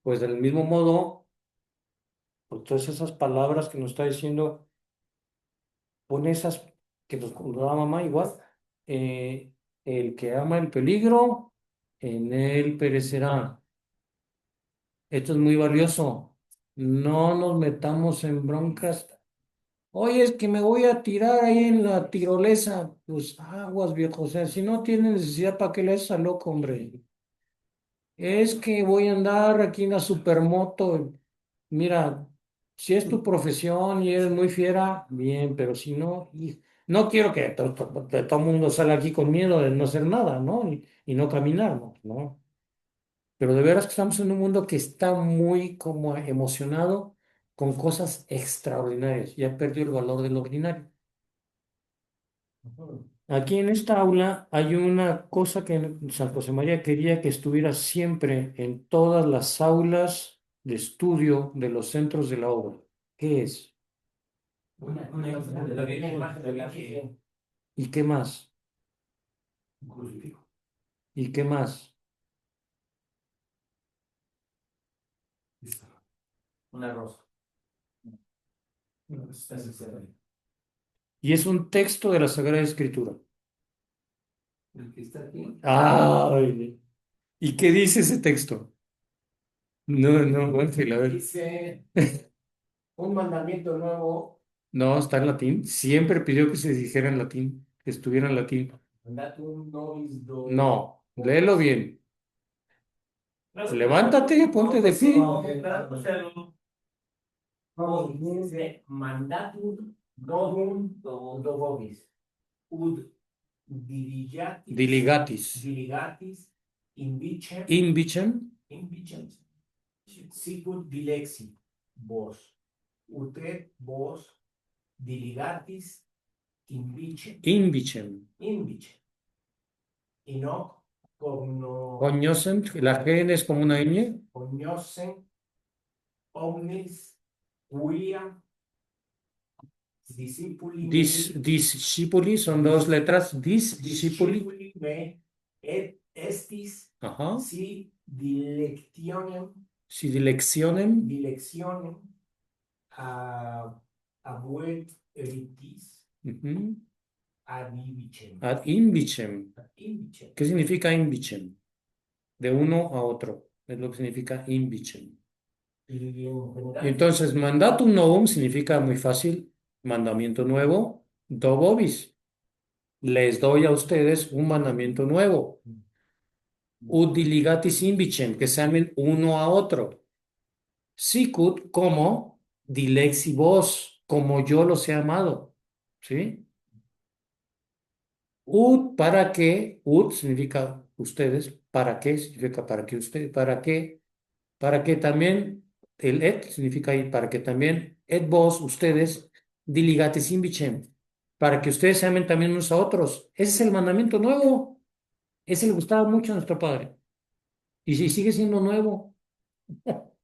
pues del mismo modo, pues todas esas palabras que nos está diciendo, pone esas que nos da mamá igual, eh, el que ama el peligro, en él perecerá. Esto es muy valioso. No nos metamos en broncas. Oye, es que me voy a tirar ahí en la tirolesa. Pues aguas, viejo. O sea, si no tienes necesidad, ¿para qué le haces al loco, hombre? Es que voy a andar aquí en la supermoto. Mira, si es tu profesión y eres muy fiera, bien, pero si no, no quiero que todo el mundo salga aquí con miedo de no hacer nada, ¿no? Y no caminar, ¿no? Pero de veras que estamos en un mundo que está muy como emocionado con cosas extraordinarias. Ya perdió el valor del ordinario. Aquí en esta aula hay una cosa que San José María quería que estuviera siempre en todas las aulas de estudio de los centros de la obra. ¿Qué es? Una imagen de la Virgen. ¿Y qué más? Un crucifijo. ¿Y qué más? Una rosa. Y es un texto de la Sagrada Escritura. El que está aquí. Ay, ¿y qué dice ese texto? No, Ángel, a ver. Dice un mandamiento nuevo, No, está en latín. Siempre pidió que se dijera en latín, que estuviera en latín. mandatum nobis do. No, léelo bien. Levántate, ponte de pie. No, dice mandatum novum do vobis. Ud Diligatis. diligatis invicem Invicem. sicut dilexi vos. Ut vos diligatis invicem. Invicem. Y no cogno Cognoscent, la G es como una ñ. cognoscem omnes quia discipuli Discipuli son dos letras. Discipuli. discipuli me et estis Ajá. si dilectionem Si dileccionem. abuet eritis Ujú. ad invicem. Ad invicem. Ad invicem. ¿Qué significa invicem? De uno a otro. Es lo que significa invicem. Y en general, Entonces, mandatum novum significa muy fácil, mandamiento nuevo, do vobis. Les doy a ustedes un mandamiento nuevo. Ut diligatis invicem, que se amen uno a otro. Sicut, como, dilexi vos, como yo los he amado. ¿Sí? Ut, para qué, ut significa ustedes, para qué significa para que usted, para que también, el et significa ir, para que también, et vos, ustedes, diligatis invicem, para que ustedes se amen también unos a otros. Ese es el mandamiento nuevo. Ese le gustaba mucho a nuestro Padre. Y si sigue siendo nuevo,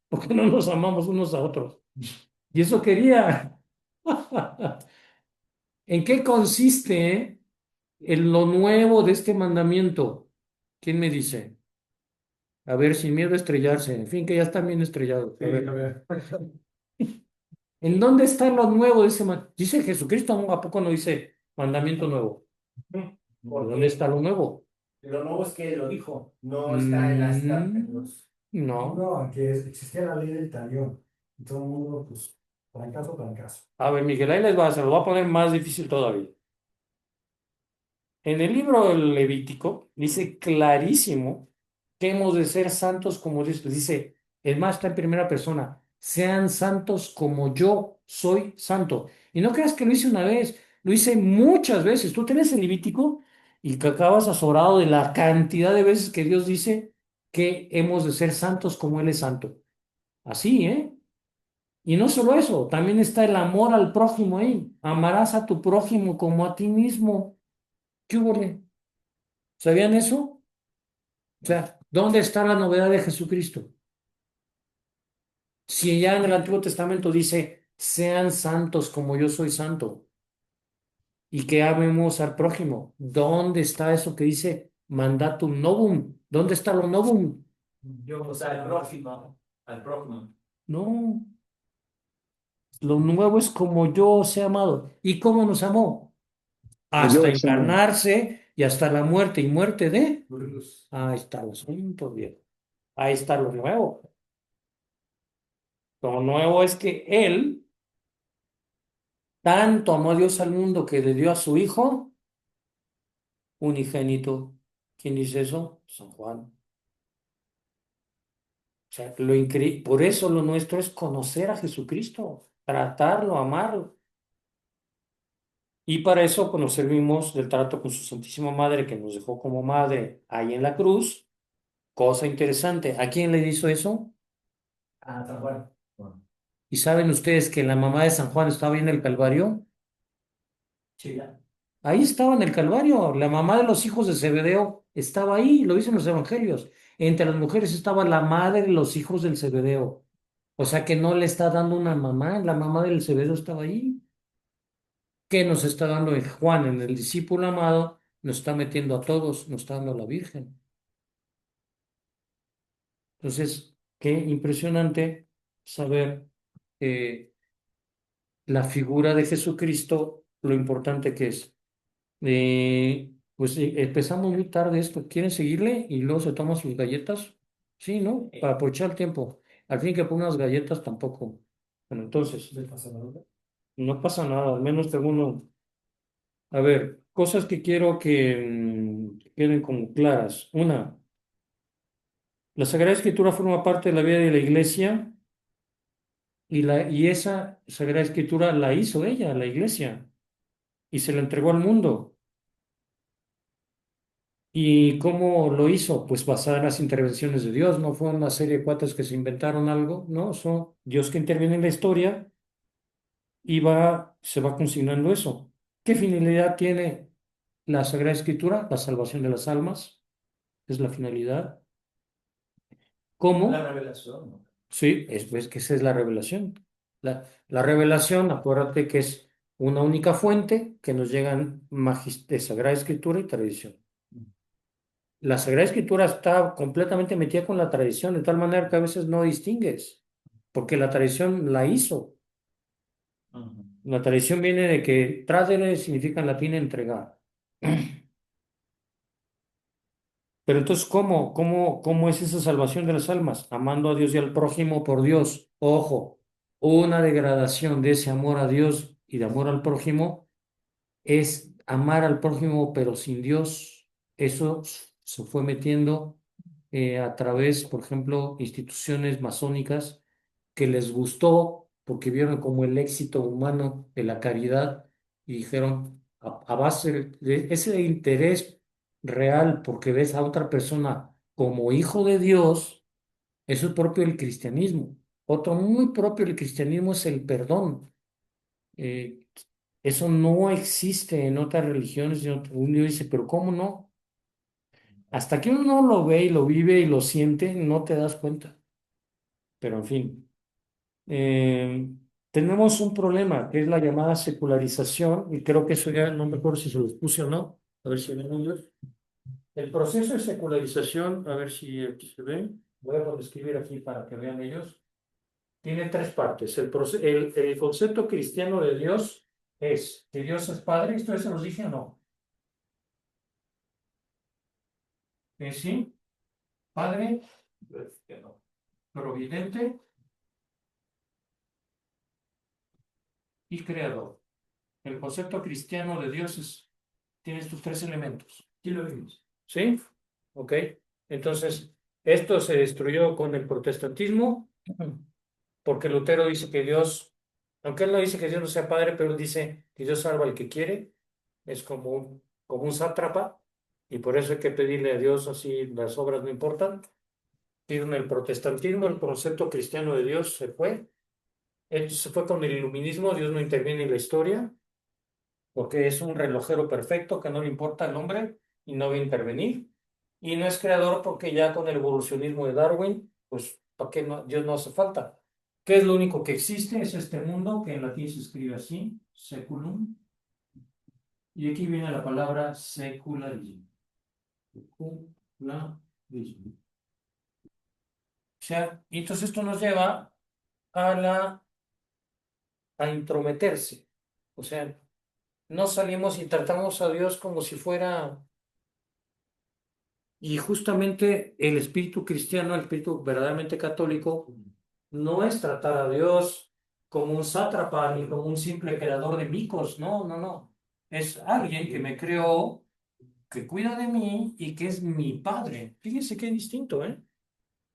porque no nos amamos unos a otros. Y eso quería. ¿En qué consiste en lo nuevo de este mandamiento? ¿Quién me dice? A ver, sin miedo a estrellarse. En fin, que ya están bien estrellados. A ver. ¿En dónde está lo nuevo de ese mandamiento? Dice Jesucristo, ¿a poco no dice mandamiento nuevo? ¿Dónde está lo nuevo? lo nuevo es que lo dijo, no está en las No. No, aunque existía la ley del talión. Y todo el mundo, pues, trancazo, trancazo. A ver, Miguel, ahí les va, se lo voy a poner más difícil todavía. En el libro del Levítico dice clarísimo que hemos de ser santos como Dios. Dice, es más, está en primera persona, sean santos como yo soy santo. Y no creas que lo hice una vez, lo hice muchas veces. Tú tienes el Levítico y que acabas azorado de la cantidad de veces que Dios dice que hemos de ser santos como Él es santo. Así, ¿eh? Y no solo eso, también está el amor al prójimo ahí. Amarás a tu prójimo como a ti mismo. ¿Qué hubo? ¿Sabían eso? O sea, ¿dónde está la novedad de Jesucristo? Si ya en el Antiguo Testamento dice, sean santos como yo soy santo, y que amemos al prójimo, ¿dónde está eso que dice mandatum novum? ¿Dónde está lo novum? O sea, al próximo, al próximo. No, lo nuevo es como yo os he amado. ¿Y cómo nos amó? Pues yo Hasta les amo. encarnarse y hasta la muerte y muerte de... Ahí está el asunto, bien. Ahí está lo nuevo. Lo nuevo es que Él tanto amó a Dios al mundo que le dio a su Hijo unigénito. ¿Quién dice eso? San Juan. O sea, lo increíble, por eso lo nuestro es conocer a Jesucristo, tratarlo, amarlo. Y para eso pues, nos servimos del trato con su Santísima Madre que nos dejó como madre ahí en la cruz. Cosa interesante. ¿A quién le hizo eso? Ah, San Juan. ¿Y saben ustedes que la mamá de San Juan estaba ahí en el Calvario? Sí, ya. Ahí estaba en el Calvario. La mamá de los hijos de Zebedeo estaba ahí, lo dicen los evangelios. Entre las mujeres estaba la madre de los hijos del Zebedeo. O sea que no le está dando una mamá, la mamá del Zebedeo estaba ahí. ¿Qué nos está dando en Juan, en el discípulo amado? Nos está metiendo a todos, nos está dando a la Virgen. Entonces, qué impresionante saber la figura de Jesucristo, lo importante que es. Pues empezamos muy tarde esto. ¿Quieren seguirle? Y luego se toman sus galletas. Sí, ¿no? Para aprovechar el tiempo. Al fin que pongan unas galletas tampoco. Bueno, entonces, ¿Le pasa nada? no pasa nada, al menos tengo uno. A ver, cosas que quiero que queden como claras. Una, la Sagrada Escritura forma parte de la vida de la Iglesia y esa Sagrada Escritura la hizo ella, la Iglesia, y se la entregó al mundo. ¿Y cómo lo hizo? Pues basada en las intervenciones de Dios, no fue una serie de cuates que se inventaron algo, no, son Dios que interviene en la historia y se va consignando eso. ¿Qué finalidad tiene la Sagrada Escritura? La salvación de las almas, es la finalidad. La ¿Cómo? revelación, ¿no? Sí, es que esa es la revelación. La revelación, acuérdate que es una única fuente que nos llegan de Sagrada Escritura y tradición. La Sagrada Escritura está completamente metida con la tradición, de tal manera que a veces no distingues, porque la tradición la hizo. Ujú. La tradición viene de que tradere significa en latín entregar. Pero entonces, ¿cómo es esa salvación de las almas? Amando a Dios y al prójimo por Dios. Ojo, una degradación de ese amor a Dios y de amor al prójimo es amar al prójimo pero sin Dios. Eso se fue metiendo a través, por ejemplo, instituciones masónicas que les gustó porque vieron como el éxito humano de la caridad y dijeron, a base de ese interés real porque ves a otra persona como hijo de Dios, eso es propio del cristianismo. Otro muy propio del cristianismo es el perdón. Eh, Eso no existe en otras religiones. Uno dice, pero ¿cómo no? Hasta que uno no lo ve y lo vive y lo siente, no te das cuenta. Pero en fin, eh, tenemos un problema que es la llamada secularización y creo que eso ya no me acuerdo si se los puse o no. A ver si ven ellos. El proceso de secularización, a ver si aquí se ve. Voy a escribir aquí para que vean ellos. Tiene tres partes. El concepto cristiano de Dios es que Dios es Padre. ¿Esto ya se los dije o no? Sí, Padre, providente y creador. El concepto cristiano de Dios tiene estos tres elementos. Sí lo vimos. ¿Sí? Ok. Entonces, esto se destruyó con el protestantismo, porque Lutero dice que Dios, aunque él no dice que Dios no sea Padre, pero él dice que Dios salva al que quiere, es como un sátrapa, y por eso hay que pedirle a Dios así, las obras no importan. Y en el protestantismo, el concepto cristiano de Dios se fue. Esto se fue con el iluminismo, Dios no interviene en la historia, porque es un relojero perfecto que no le importa al hombre y no va a intervenir. Y no es creador porque ya con el evolucionismo de Darwin, pues, ¿para qué no? Dios no hace falta. ¿Qué es lo único que existe? Es este mundo, que en latín se escribe así, seculum. Y aquí viene la palabra secularismo. Secularismo. O sea, y entonces esto nos lleva a intrometerse. O sea, no salimos y tratamos a Dios como si fuera. Y justamente el espíritu cristiano, el espíritu verdaderamente católico, no es tratar a Dios como un sátrapa ni como un simple creador de micos, no, no, no. Es alguien que me creó, que cuida de mí y que es mi padre. Fíjense qué distinto, ¿eh?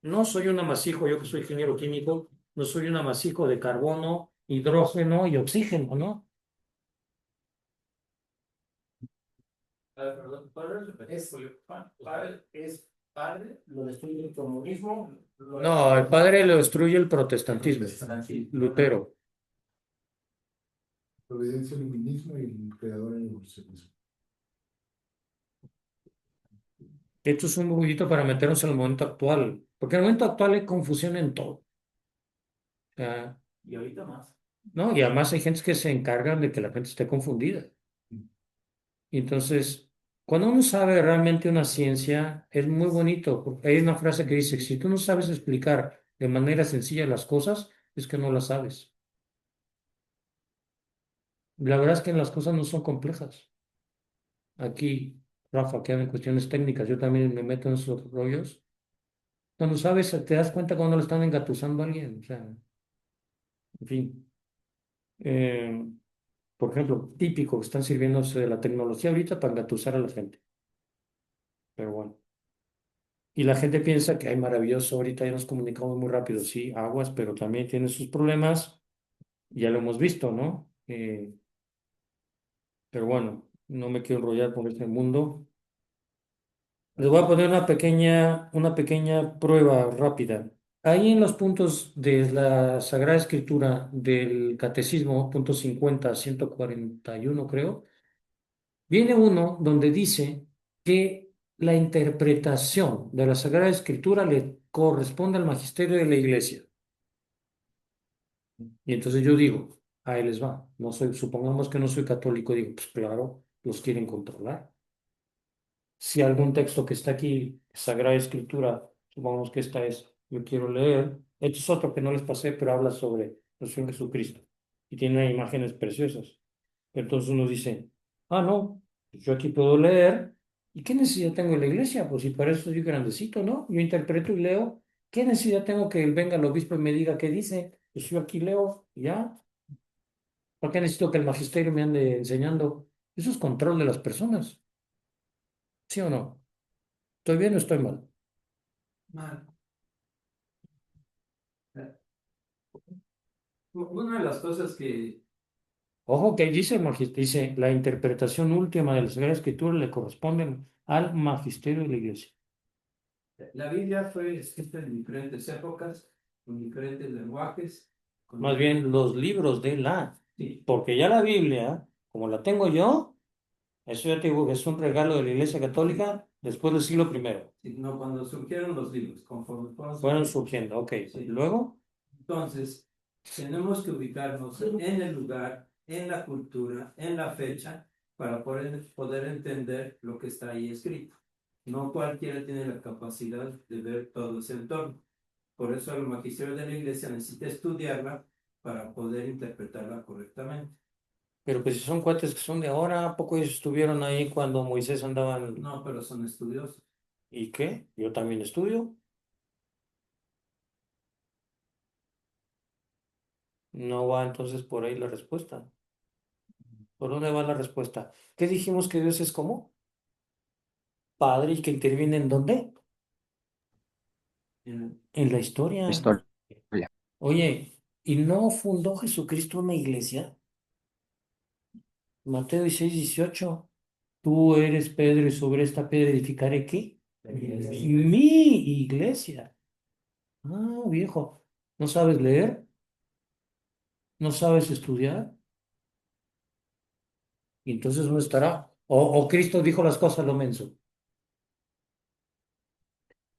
No soy un amasijo, yo que soy ingeniero químico, no soy un amasijo de carbono, hidrógeno y oxígeno, ¿no? Perdón, Es padre, lo destruye el comunismo. No, el padre lo destruye el protestantismo, protestantismo. Lutero. Providencia, iluminismo y el creador en el evolucionismo. Esto es un poquito para meternos en el momento actual, porque en el momento actual hay confusión en todo. O sea, Y ahorita más. ¿no? Y además hay gente que se encargan de que la gente esté confundida. Y entonces, cuando uno sabe realmente una ciencia, es muy bonito, porque hay una frase que dice, si tú no sabes explicar de manera sencilla las cosas, es que no las sabes. La verdad es que las cosas no son complejas. Aquí, Rafa, que en cuestiones técnicas, yo también me meto en esos rollos. Cuando sabes, te das cuenta cuando lo están engatusando a alguien. O sea, en fin. Eh, por ejemplo, típico que están sirviéndose de la tecnología ahorita para engatusar a la gente. Pero bueno. Y la gente piensa que hay maravilloso, ahorita ya nos comunicamos muy rápido, sí, aguas, pero también tiene sus problemas, ya lo hemos visto, ¿no? Pero bueno, no me quiero enrollar con este mundo. Les voy a poner una pequeña prueba rápida. Ahí en los puntos de la Sagrada Escritura del Catecismo, punto 50 141 creo, viene uno donde dice que la interpretación de la Sagrada Escritura le corresponde al magisterio de la Iglesia. Y entonces yo digo, ahí les va, no soy, supongamos que no soy católico, digo, pues claro, los quieren controlar. Si algún texto que está aquí, Sagrada Escritura, supongamos que esta es, yo quiero leer, este es otro que no les pasé, pero habla sobre el Señor Jesucristo y tiene imágenes preciosas. Entonces uno dice, ah, no, pues yo aquí puedo leer, ¿y qué necesidad tengo de la iglesia? Pues si para eso soy grandecito, ¿no? Yo interpreto y leo, ¿qué necesidad tengo que venga el obispo y me diga qué dice? Pues yo aquí leo, y ya. ¿Por qué necesito que el magisterio me ande enseñando? Eso es control de las personas, ¿sí o no? ¿Estoy bien o estoy mal? Mal. Una de las cosas que Ojo que dice el magisterio, dice, la interpretación última de la Sagrada Escritura le corresponde al magisterio de la iglesia. la Biblia fue escrita en diferentes épocas, con diferentes lenguajes, con Más bien los libros de la, sí, porque ya la Biblia, como la tengo yo, eso ya te digo que es un regalo de la Iglesia Católica después del siglo primero. sí, no, cuando surgieron los libros, conforme fueron Fueron surgiendo. surgiendo, ok. Sí. Luego, Entonces, tenemos que ubicarnos en el lugar, en la cultura, en la fecha, para poder entender lo que está ahí escrito. No cualquiera tiene la capacidad de ver todo ese entorno. Por eso el magisterio de la iglesia necesita estudiarla para poder interpretarla correctamente. pero pues si son cuates que son de ahora, ¿a poco ellos estuvieron ahí cuando Moisés andaban? No, pero son estudiosos. ¿Y qué? Yo también estudio. No va entonces por ahí la respuesta. ¿Por dónde va la respuesta? ¿Qué dijimos que Dios es como? Padre y que interviene en dónde? En- En la historia. Historia. Oye, ¿y no fundó Jesucristo una iglesia? Mateo 16, 18. Tú eres Pedro y sobre esta piedra edificaré ¿qué? Mi iglesia. Ah, viejo. ¿No sabes leer? ¿No sabes estudiar? Y entonces no estará. O Cristo dijo las cosas a lo menso.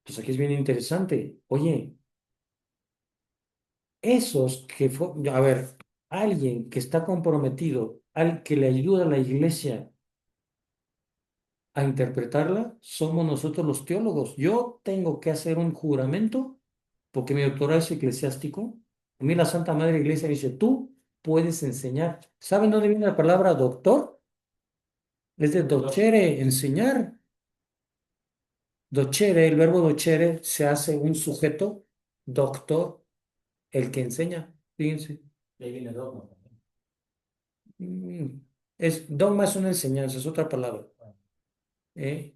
Pues aquí es bien interesante. Oye, esos que fue, a ver, alguien que está comprometido, al que le ayuda a la iglesia a interpretarla, somos nosotros los teólogos. Yo tengo que hacer un juramento porque mi doctorado es eclesiástico. A mí la Santa Madre Iglesia me dice, tú puedes enseñar. ¿Saben dónde viene la palabra doctor? Es de docere, enseñar. Docere, el verbo docere se hace un sujeto, doctor, el que enseña. Fíjense. Y ahí viene dogma. Mm, dogma es una enseñanza, es otra palabra. ¿Eh?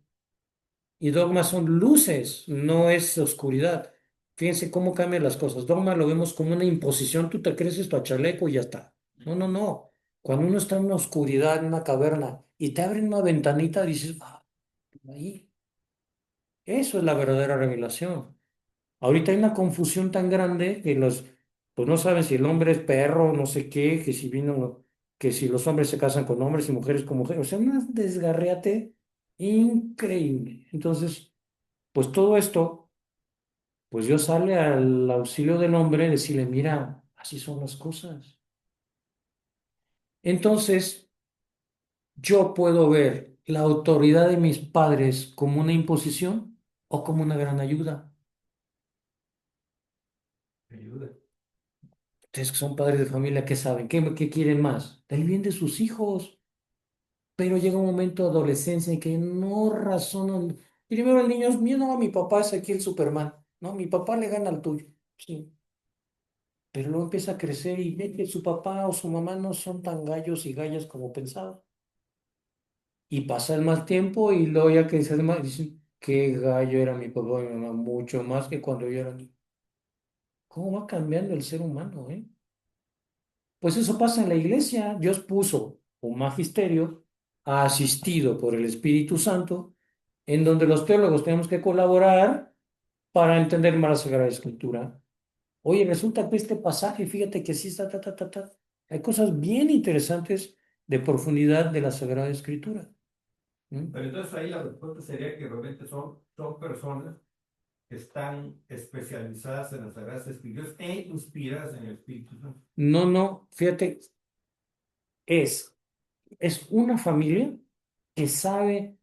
Y dogma son luces, no es oscuridad. Fíjense cómo cambian las cosas. Dogma lo vemos como una imposición, tú te crees esto a chaleco y ya está. No, no, no. Cuando uno está en una oscuridad, en una caverna, y te abren una ventanita, dices, ah, ahí. Eso es la verdadera revelación. Ahorita hay una confusión tan grande que pues no saben si el hombre es perro, no sé qué, que si vino, que si los hombres se casan con hombres y mujeres con mujeres. O sea, un desgarriate increíble. Entonces, pues todo esto, pues Dios sale al auxilio del hombre y decirle, mira, así son las cosas. Entonces, yo puedo ver la autoridad de mis padres como una imposición o como una gran ayuda. ayuda. Ustedes que son padres de familia, ¿qué saben? ¿Qué quieren más? El bien de sus hijos. Pero llega un momento de adolescencia en que no razonan. Primero el niño es mío, no, mi papá es aquí el Superman. No, mi papá le gana al tuyo. Sí. Pero luego empieza a crecer y ve que su papá o su mamá no son tan gallos y gallas como pensaba. Y pasa el mal tiempo y luego ya que se hace más, dicen, qué gallo era mi papá y mi mamá, mucho más que cuando yo era niño. ¿Cómo va cambiando el ser humano, eh? Pues eso pasa en la iglesia. Dios puso un magisterio asistido por el Espíritu Santo, en donde los teólogos tenemos que colaborar para entender más la Sagrada Escritura. Oye, resulta que este pasaje, fíjate que sí está, ta. Hay cosas bien interesantes de profundidad de la Sagrada Escritura. ¿Mm? Pero entonces ahí la respuesta sería que realmente son personas están especializadas en las Sagradas Escrituras e inspiradas en el Espíritu Santo. No, no, fíjate, es, es una familia que sabe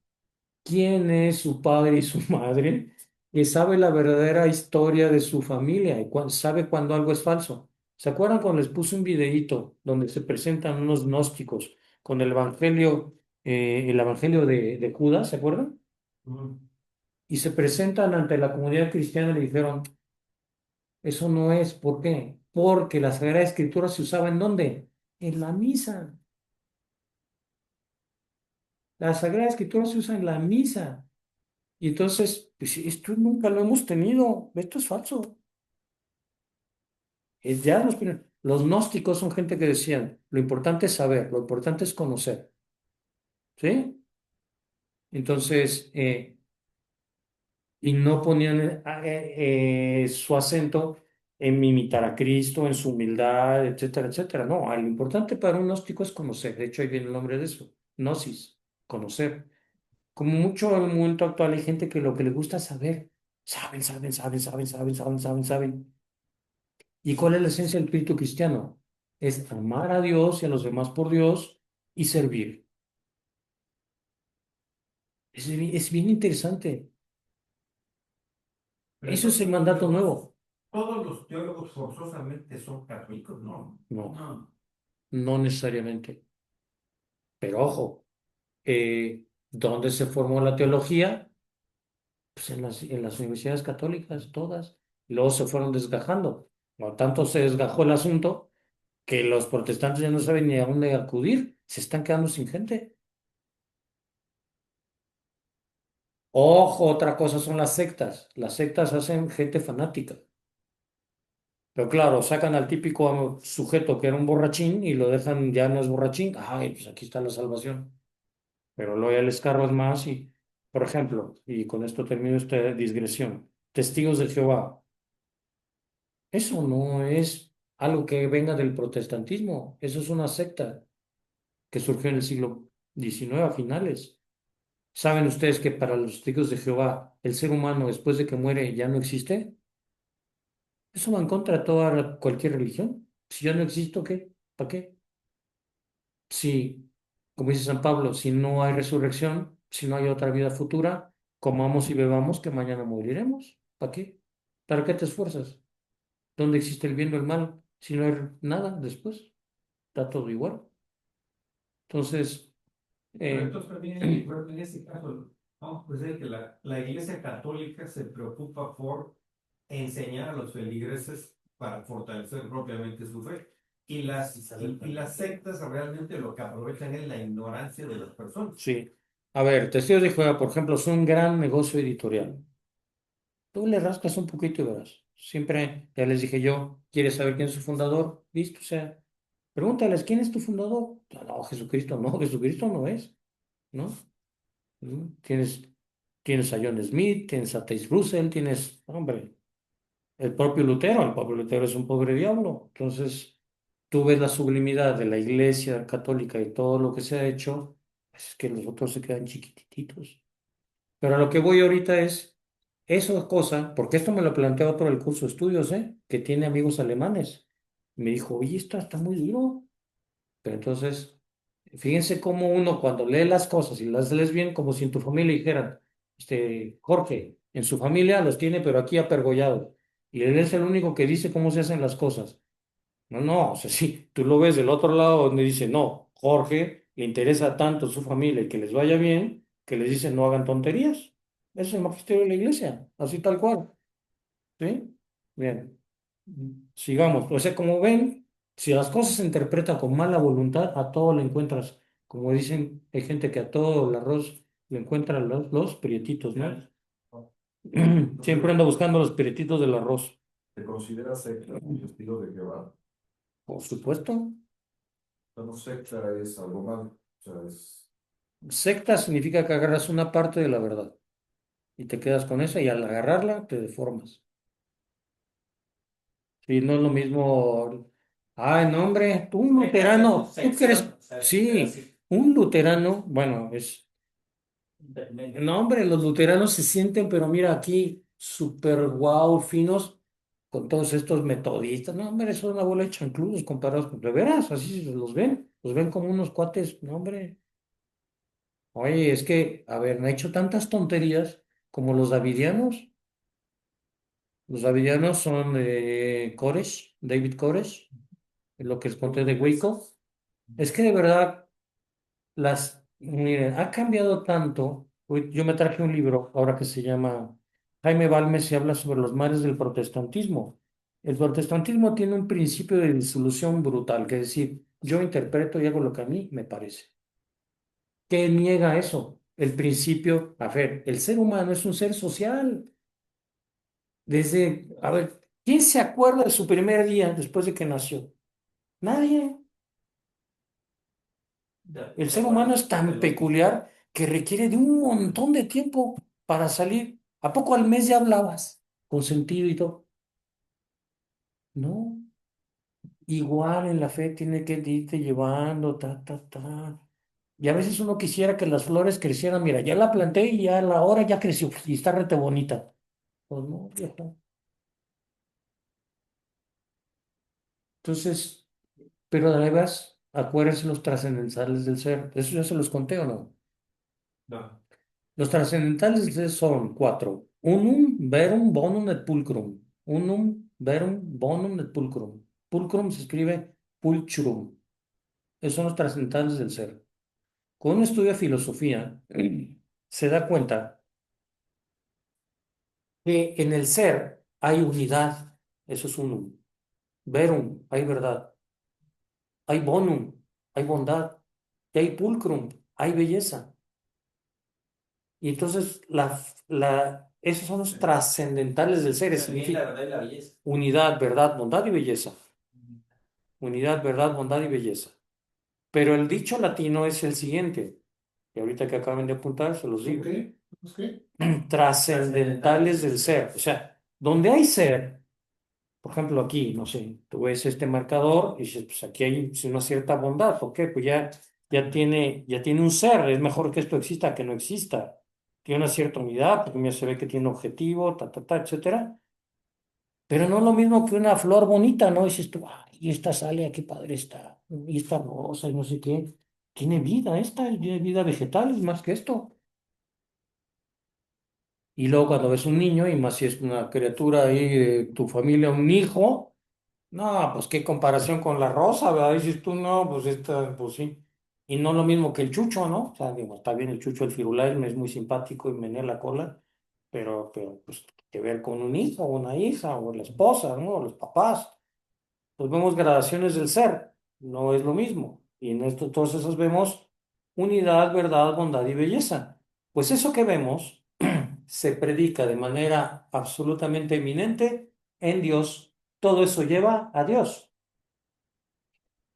quién es su padre y su madre, que sabe la verdadera historia de su familia y sabe cuando algo es falso. ¿Se acuerdan cuando les puse un videíto donde se presentan unos gnósticos con el evangelio de Judas? ¿Se acuerdan? Y se presentan ante la comunidad cristiana y le dijeron, eso no es, ¿por qué? Porque la Sagrada Escritura se usaba ¿en dónde? En la misa. La Sagrada Escritura se usa en la misa. Y entonces, pues esto nunca lo hemos tenido, esto es falso. Ya los gnósticos son gente que decían, lo importante es saber, lo importante es conocer. ¿Sí? Entonces, y no ponían su acento en imitar a Cristo, en su humildad, etcétera, etcétera. No, lo importante para un gnóstico es conocer. De hecho, ahí viene el nombre de eso, gnosis, conocer. Como mucho en el momento actual hay gente que lo que le gusta es saber. Saben, saben, saben, saben, saben, saben, saben, saben. ¿Y cuál es la esencia del espíritu cristiano? Es amar a Dios y a los demás por Dios y servir. Es bien interesante. Pero Eso es el entonces, mandato nuevo. todos los teólogos forzosamente son católicos, ¿no? No, No, no necesariamente. Pero ojo, ¿dónde se formó la teología? Pues en las universidades católicas, todas. Luego se fueron desgajando. No tanto se desgajó el asunto que los protestantes ya no saben ni a dónde acudir. Se están quedando sin gente. Ojo, otra cosa son las sectas. Las sectas hacen gente fanática. Pero claro, sacan al típico sujeto que era un borrachín y lo dejan, ya no es borrachín. Ay, pues aquí está la salvación. Pero luego ya les escarbas más y, por ejemplo, y con esto termino esta digresión, testigos de Jehová. Eso no es algo que venga del protestantismo. Eso es una secta que surgió en el siglo XIX a finales. ¿Saben ustedes que para los testigos de Jehová el ser humano después de que muere ya no existe? Eso va en contra de cualquier religión. Si yo no existo, ¿qué? ¿Para qué? Si, como dice San Pablo, si no hay resurrección, si no hay otra vida futura, comamos y bebamos que mañana moriremos. ¿Para qué? ¿Para qué te esfuerzas? ¿Dónde existe el bien o el mal? Si no hay nada después, está todo igual. Entonces, Pero eh, entonces también en ese caso, vamos a decir que la Iglesia Católica se preocupa por enseñar a los feligreses para fortalecer propiamente su fe. Y las sectas realmente lo que aprovechan es la ignorancia de las personas. sí. A ver, Testigos de Jehová, por ejemplo, es un gran negocio editorial. Tú le rascas un poquito y verás. Siempre, ya les dije yo, ¿quieres saber quién es su fundador? Listo, o sea, pregúntales, ¿quién es tu fundador? No, no, Jesucristo no, Jesucristo no es, ¿no? Tienes, tienes a John Smith, tienes a Taze Russell, tienes, hombre, el propio Lutero es un pobre diablo. Entonces, tú ves la sublimidad de la Iglesia católica y todo lo que se ha hecho, pues es que los otros se quedan chiquititos. Pero a lo que voy ahorita es, eso cosa, porque esto me lo planteaba por el curso de estudios, que tiene amigos alemanes. Me dijo, oye, esto está muy duro. Pero entonces, fíjense cómo uno cuando lee las cosas y las lees bien, como si en tu familia dijeran, Jorge, en su familia los tiene, pero aquí apergollado. Y él es el único que dice cómo se hacen las cosas. No, no, o sea, sí, tú lo ves del otro lado donde dice, no, Jorge le interesa tanto su familia y que les vaya bien, que les dice no hagan tonterías. Eso es el magisterio de la iglesia, así tal cual. ¿Sí? Bien, sigamos. O sea, como ven, si las cosas se interpretan con mala voluntad, a todo le encuentras, como dicen, hay gente que a todo el arroz le encuentra los prietitos, ¿no? Siempre anda buscando los prietitos del arroz. ¿Te consideras secta como testigo de Jehová? Por supuesto. No, secta es algo malo. O sea, es. Secta significa que agarras una parte de la verdad y te quedas con esa y al agarrarla te deformas. Sí, no es lo mismo. Ay, no, hombre, tú un luterano, tú crees, sí, un luterano, bueno, no, hombre, los luteranos se sienten, pero mira aquí, súper guau, finos, con todos estos metodistas. No, hombre, son una bola de chancludos comparados con, de veras, así se los ven como unos cuates, no, hombre. Oye, es que, a ver, me ha hecho tantas tonterías como los davidianos. Los davidianos son Koresh, David Koresh, lo que les conté de Waco. Es que de verdad, miren, ha cambiado tanto. Yo me traje un libro ahora que se llama Jaime Balmes y habla sobre los males del protestantismo. El protestantismo tiene un principio de disolución brutal, que es decir, yo interpreto y hago lo que a mí me parece. ¿Qué niega eso? El principio, a ver, el ser humano es un ser social. A ver, ¿quién se acuerda de su primer día después de que nació? Nadie. El ser humano es tan peculiar que requiere de un montón de tiempo para salir. ¿A poco al mes ya hablabas? Con sentido y todo. No. Igual en la fe tiene que irte llevando, ta, ta, ta. Y a veces uno quisiera que las flores crecieran. Mira, ya la planté y ya la hora ya creció y está rete bonita. Pues no, viejo. Entonces, pero además, acuérdense los trascendentales del ser. ¿Eso ya se los conté o no? No. Los trascendentales del ser son cuatro. Unum, verum, bonum et pulcrum. Unum, verum, bonum et pulcrum. Pulcrum se escribe pulchrum. Esos son los trascendentales del ser. Con un estudio de filosofía, se da cuenta que en el ser hay unidad. Eso es unum. Verum, hay verdad. Hay bonum, hay bondad. Y hay pulcrum, hay belleza. Y entonces esos son los trascendentales del ser. También la Significa verdad y la belleza. unidad, verdad, bondad y belleza. Unidad, verdad, bondad y belleza. Pero el dicho latino es el siguiente, que ahorita que acaban de apuntar, se los digo. ¿Qué? ¿Qué? Trascendentales del ser. O sea, donde hay ser, por ejemplo, aquí, no sé, tú ves este marcador y dices, pues aquí hay una cierta bondad. ¿Por qué? Pues ya tiene un ser. Es mejor que esto exista que no exista. Tiene una cierta unidad, porque ya se ve que tiene un objetivo, etcétera. Pero no es lo mismo que una flor bonita, ¿no? Dices tú, ay, y esta sale, qué padre está. Y esta rosa y no sé qué. Tiene vida esta, tiene vida vegetal, es más que esto. Y luego cuando ves un niño, y más si es una criatura ahí de tu familia, un hijo, no, pues qué comparación con la rosa, ¿verdad? Dices tú, no, pues esta, pues sí. Y no lo mismo que el chucho, ¿no? O sea, digo, está bien el chucho, el firulais, me es muy simpático y menea la cola, pero pues que ver con un hijo, o una hija, o la esposa, ¿no? O los papás. Pues vemos gradaciones del ser, no es lo mismo. Y en esto, todas esas vemos unidad, verdad, bondad y belleza. Pues eso que vemos se predica de manera absolutamente eminente en Dios. Todo eso lleva a Dios.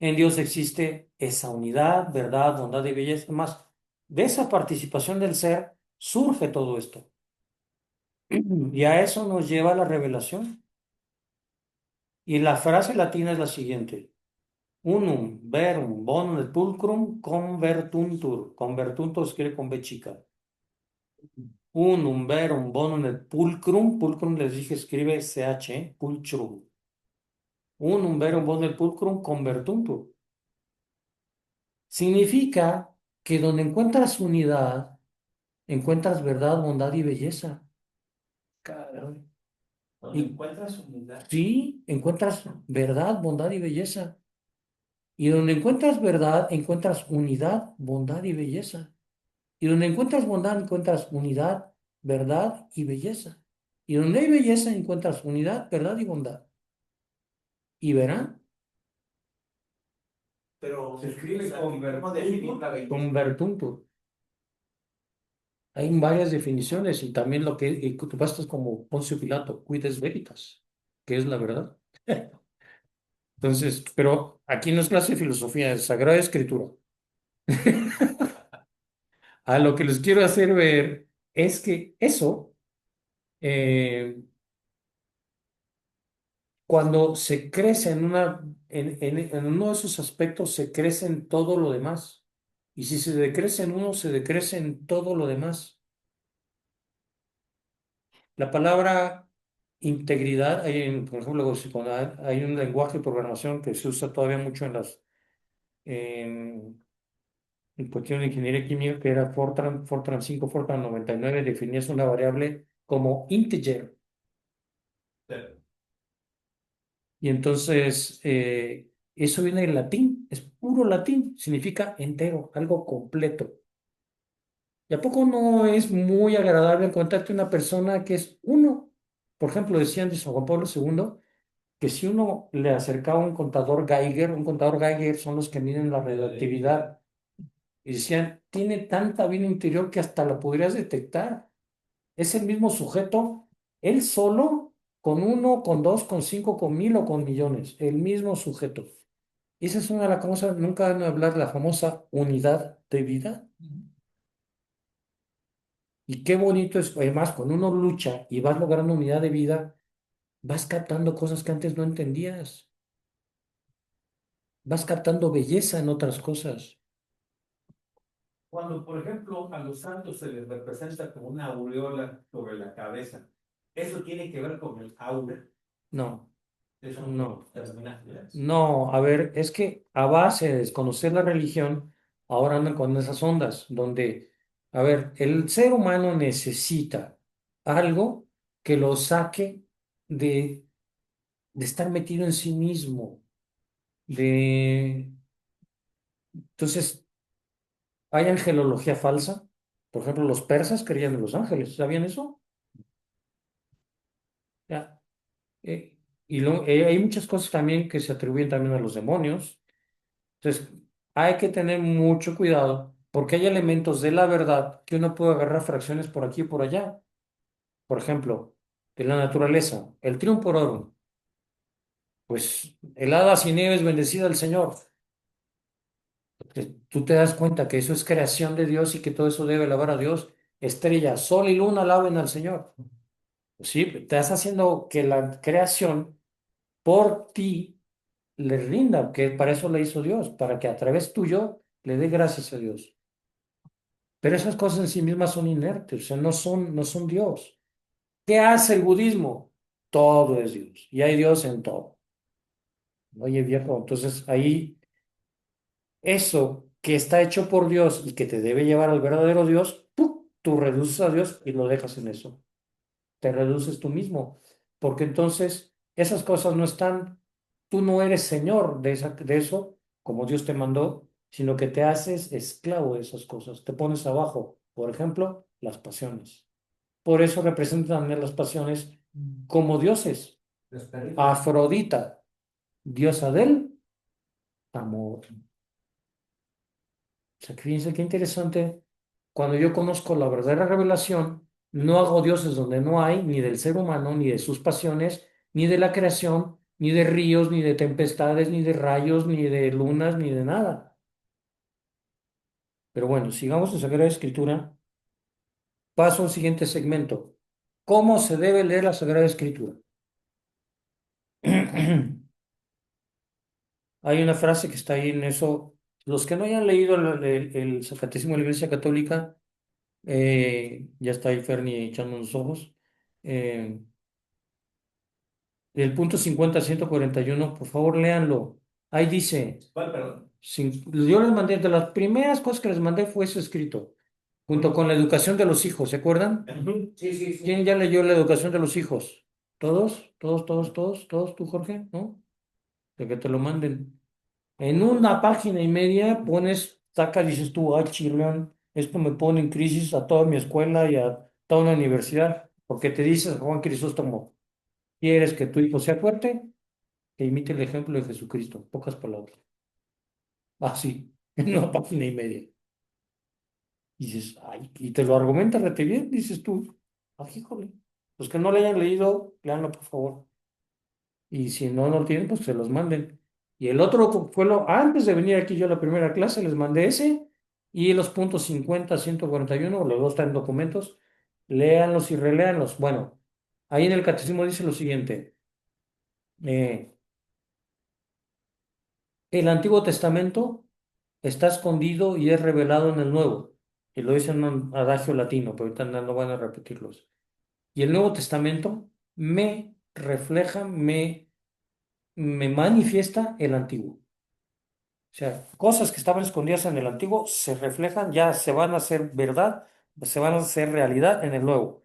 En Dios existe esa unidad, verdad, bondad y belleza. Más, de esa participación del ser surge todo esto. Y a eso nos lleva la revelación. Y la frase latina es la siguiente. Unum, verum, bonum et pulcrum convertuntur. Convertuntur se escribe con B chica. Unum, verum, bonum et pulcrum. Pulcrum les dije, escribe CH, pulchrum. Unum, verum, bonum et pulcrum convertuntur. Significa que donde encuentras unidad, encuentras verdad, bondad y belleza. Caray. Donde encuentras unidad. Sí, encuentras verdad, bondad y belleza. Y donde encuentras verdad, encuentras unidad, bondad y belleza. Y donde encuentras bondad, encuentras unidad, verdad y belleza. Y donde hay belleza, encuentras unidad, verdad y bondad. Y verán, Pero Se escribe ¿cómo definir la belleza? convertuntur. Hay varias definiciones y también lo que tú bastas como Poncio Pilato, cuides veritas, que es la verdad. Entonces, pero aquí no es clase de filosofía, es Sagrada Escritura. A lo que les quiero hacer ver es que eso, eh, cuando se crece en uno de esos aspectos, se crece en todo lo demás. Y si se decrece en uno, se decrece en todo lo demás. La palabra integridad, por ejemplo, cuando hay un lenguaje de programación que se usa todavía mucho en cuestión de ingeniería química, que era Fortran 5, Fortran 99, definías una variable como integer. Y entonces, eso viene del latín, es puro latín, significa entero, algo completo. ¿Y a poco no es muy agradable encontrarte una persona que es uno? Por ejemplo, decían de San Juan Pablo II que si uno le acercaba un contador Geiger son los que miden la radioactividad, y decían, tiene tanta vida interior que hasta la podrías detectar. Es el mismo sujeto, él solo, con uno, con dos, con cinco, con mil o con millones, el mismo sujeto. Esa es una de las cosas, nunca van a hablar de la famosa unidad de vida. Y qué bonito es, además, cuando uno lucha y vas logrando unidad de vida, vas captando cosas que antes no entendías. Vas captando belleza en otras cosas. Cuando, por ejemplo, a los santos se les representa como una aureola sobre la cabeza, ¿eso tiene que ver con el aura? No, Eso no. termina. No, a ver, es que a base de desconocer la religión, ahora andan con esas ondas, donde, a ver, el ser humano necesita algo que lo saque de, de estar metido en sí mismo, entonces, hay angelología falsa. Por ejemplo, los persas creían en los ángeles, ¿sabían eso? Ya. Hay muchas cosas también que se atribuyen también a los demonios. Entonces, hay que tener mucho cuidado porque hay elementos de la verdad que uno puede agarrar fracciones por aquí y por allá. Por ejemplo, de la naturaleza, el triunfo por oro. Pues el hada sin nieve es bendecida al Señor. Tú te das cuenta que eso es creación de Dios y que todo eso debe alabar a Dios. Estrella, sol y luna alaben al Señor. Sí, te estás haciendo que la creación por ti le rinda, que para eso le hizo Dios, para que a través tuyo le dé gracias a Dios. Pero esas cosas en sí mismas son inertes, o sea, no son Dios. ¿Qué hace el budismo? Todo es Dios y hay Dios en todo. Oye, viejo, entonces ahí eso que está hecho por Dios y que te debe llevar al verdadero Dios, ¡pum!, tú reduces a Dios y lo dejas en eso. Te reduces tú mismo, porque entonces esas cosas no están, tú no eres señor de eso, como Dios te mandó, sino que te haces esclavo de esas cosas, te pones abajo, por ejemplo, las pasiones. Por eso representan también las pasiones como dioses. Afrodita, diosa del amor. O sea, que fíjense qué interesante. Cuando yo conozco la verdadera revelación, no hago dioses donde no hay, ni del ser humano, ni de sus pasiones, ni de la creación, ni de ríos, ni de tempestades, ni de rayos, ni de lunas, ni de nada. Pero bueno, sigamos en Sagrada Escritura. Paso al siguiente segmento. ¿Cómo se debe leer la Sagrada Escritura? Hay una frase que está ahí en eso. Los que no hayan leído el Catecismo de la Iglesia Católica, ya está ahí Fernie echando los ojos. Eh, el punto 50 al 141, por favor, léanlo. Ahí dice, ¿Cuál, perdón? yo les mandé, de las primeras cosas que les mandé fue eso escrito, junto con la educación de los hijos, ¿se acuerdan? Sí, sí, sí. ¿Quién ya leyó la educación de los hijos? ¿Todos? ¿Todos, todos, todos, todos? ¿Tú, Jorge? ¿No? De que te lo manden. En una página y media pones, dices tú, ay, chirrión, esto me pone en crisis a toda mi escuela y a toda una universidad, porque te dices, Juan Crisóstomo, ¿quieres que tu hijo sea fuerte? Que imite el ejemplo de Jesucristo, pocas palabras. Así, en una página y media. Y dices, ay, y te lo argumenta rete bien, dices tú, ay, híjole. Los que no le hayan leído, leanlo, por favor. Y si no lo tienen, pues se los manden. Y el otro fue antes de venir aquí yo a la primera clase, les mandé ese y los puntos 50 141 los dos están en documentos, léanlos y reléanlos. Bueno, ahí en el catecismo dice lo siguiente, eh, el Antiguo Testamento está escondido y es revelado en el Nuevo. Y lo dice en un adagio latino, pero ahorita no van a repetirlos. Y el Nuevo Testamento me refleja, me manifiesta el Antiguo. O sea, cosas que estaban escondidas en el Antiguo se reflejan, ya se van a hacer verdad, se van a hacer realidad en el Nuevo.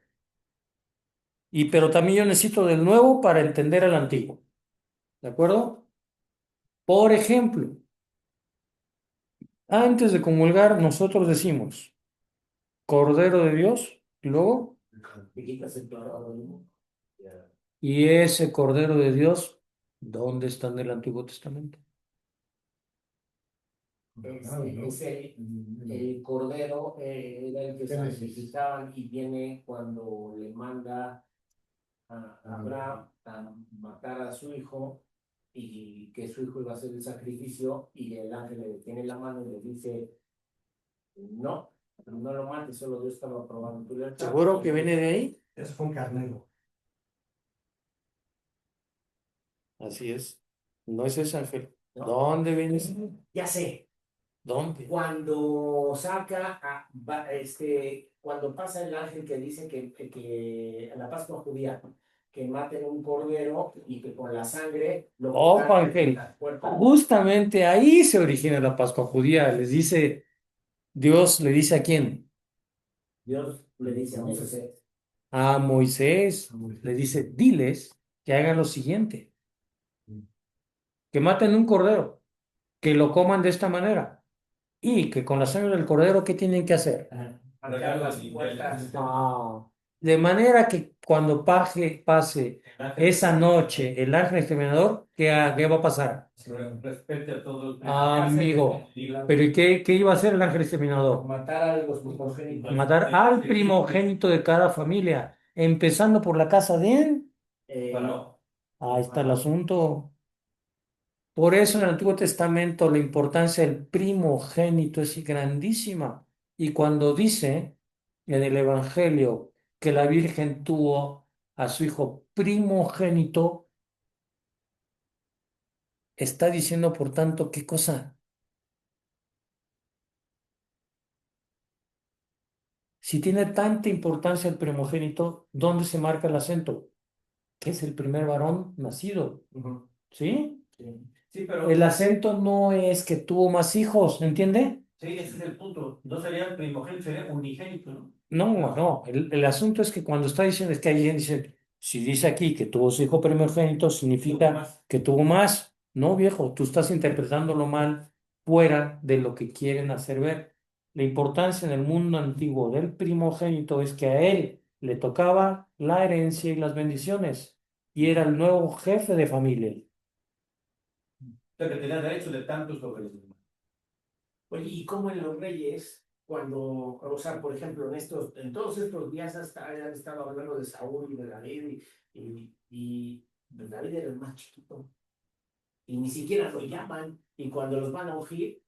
Y pero también yo necesito del Nuevo para entender el Antiguo. ¿De acuerdo? Por ejemplo, antes de comulgar, nosotros decimos Cordero de Dios, y luego, Te quitas el clavado, ¿no? Ya. y ese Cordero de Dios, ¿dónde está en el Antiguo Testamento? El cordero era el que sacrificaban y viene cuando le manda a Abraham a matar a su hijo y que su hijo iba a hacer el sacrificio y el ángel le detiene la mano y le dice, no, no lo mates, solo Dios estaba probando tu lealtad. ¿Seguro que viene de ahí? Eso fue un carnero. Así es. No es ese ángel. ¿No? ¿Dónde viene ese? Ya sé, ¿Dónde? cuando saca, cuando pasa el ángel que dice que en la Pascua judía, que maten un cordero y que con la sangre lo Oh, pongan Ángel. en las puertas. Justamente ahí se origina la Pascua judía. Les dice, Dios le dice a quién? Dios le dice a Moisés, A Moisés. Le dice, diles que hagan lo siguiente, que maten un cordero, que lo coman de esta manera y que con la sangre del cordero, ¿qué tienen que hacer? marcar las puertas. Ah, de manera que cuando pase esa noche el ángel exterminador, ¿qué va a pasar? Respete a todos. Amigo, pero ¿y qué iba a hacer el ángel exterminador? Matar a los primogénitos. Matar al primogénito de cada familia, empezando por la casa de él. No. Ahí está el asunto. Por eso en el Antiguo Testamento la importancia del primogénito es grandísima. Y cuando dice en el Evangelio que la Virgen tuvo a su hijo primogénito, está diciendo, por tanto, ¿qué cosa? Si tiene tanta importancia el primogénito, ¿dónde se marca el acento? Que es el primer varón nacido. ¿Sí? Sí, pero El acento no es que tuvo más hijos, ¿entiende? sí, ese es el punto. No sería el primogénito, sería unigénito, ¿no? No. El asunto es que cuando está diciendo, es que alguien dice, si dice aquí que tuvo su hijo primogénito, significa Tuvo más. que tuvo más. No, viejo, tú estás interpretándolo mal fuera de lo que quieren hacer ver. La importancia en el mundo antiguo del primogénito es que a él le tocaba la herencia y las bendiciones y era el nuevo jefe de familia. O sea, que tenía derecho de tantos sobre los demás. Oye, ¿y cómo en los reyes, cuando, o sea, por ejemplo, en todos estos días hasta han estado hablando de Saúl y de David, y David era el más chiquito, y ni siquiera lo llaman, y cuando los van a ungir,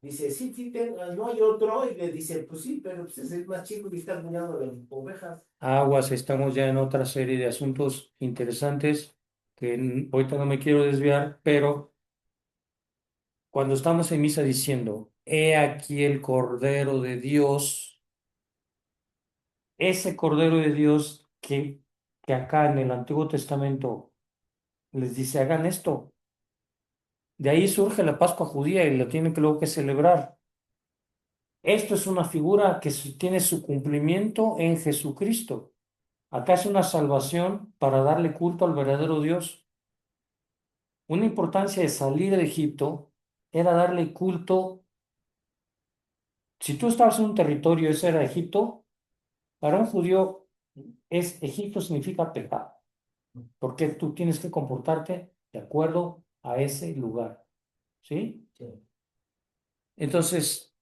dice, sí, sí, no hay otro, y le dice, pues sí, pero pues es el más chico y está cuidando de las ovejas. Aguas, estamos ya en otra serie de asuntos interesantes que ahorita no me quiero desviar, pero cuando estamos en misa diciendo, he aquí el Cordero de Dios, ese Cordero de Dios que acá en el Antiguo Testamento les dice, hagan esto. De ahí surge la Pascua judía y la tienen que luego que celebrar. Esto es una figura que tiene su cumplimiento en Jesucristo. Acá es una salvación para darle culto al verdadero Dios. Una importancia de salir de Egipto era darle culto. Si tú estabas en un territorio, ese era Egipto, para un judío Egipto significa pecado, porque tú tienes que comportarte de acuerdo a ese lugar, ¿sí? Sí. Entonces,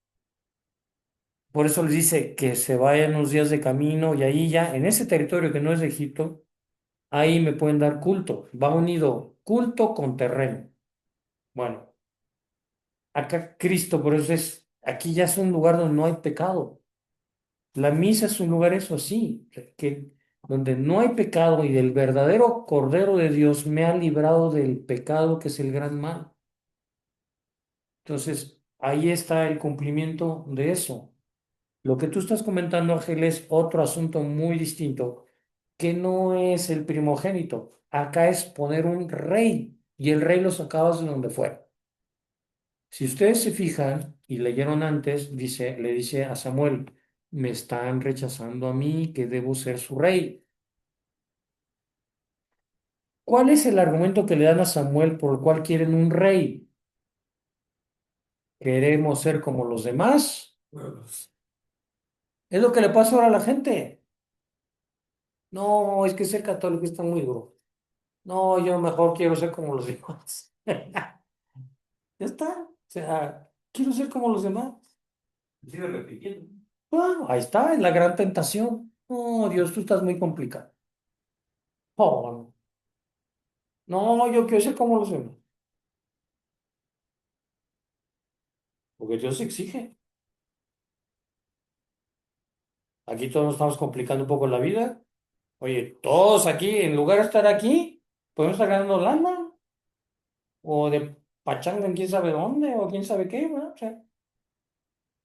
por eso les dice que se vayan unos días de camino y ahí ya, en ese territorio que no es de Egipto, ahí me pueden dar culto. Va unido culto con terreno. Bueno, acá Cristo, por eso aquí ya es un lugar donde no hay pecado. La misa es un lugar eso así, donde no hay pecado y del verdadero Cordero de Dios me ha librado del pecado que es el gran mal. Entonces, ahí está el cumplimiento de eso. Lo que tú estás comentando, Ángel, es otro asunto muy distinto, que no es el primogénito. Acá es poner un rey y el rey lo sacabas de donde fuera. Si ustedes se fijan y leyeron antes, le dice a Samuel, me están rechazando a mí, que debo ser su rey. ¿Cuál es el argumento que le dan a Samuel por el cual quieren un rey? ¿Queremos ser como los demás? Es lo que le pasa ahora a la gente. No, es que ser católico está muy duro. No, yo mejor quiero ser como los demás. Ya está. O sea, quiero ser como los demás. Sigue repitiendo. Bueno, ahí está, es la gran tentación. Oh, Dios, tú estás muy complicado. Oh, no, yo quiero ser como los demás. Porque Dios exige. Aquí todos nos estamos complicando un poco la vida. Oye, todos aquí, en lugar de estar aquí, podemos estar ganando lana. O de pachanga en quién sabe dónde, o quién sabe qué, ¿verdad? O sea,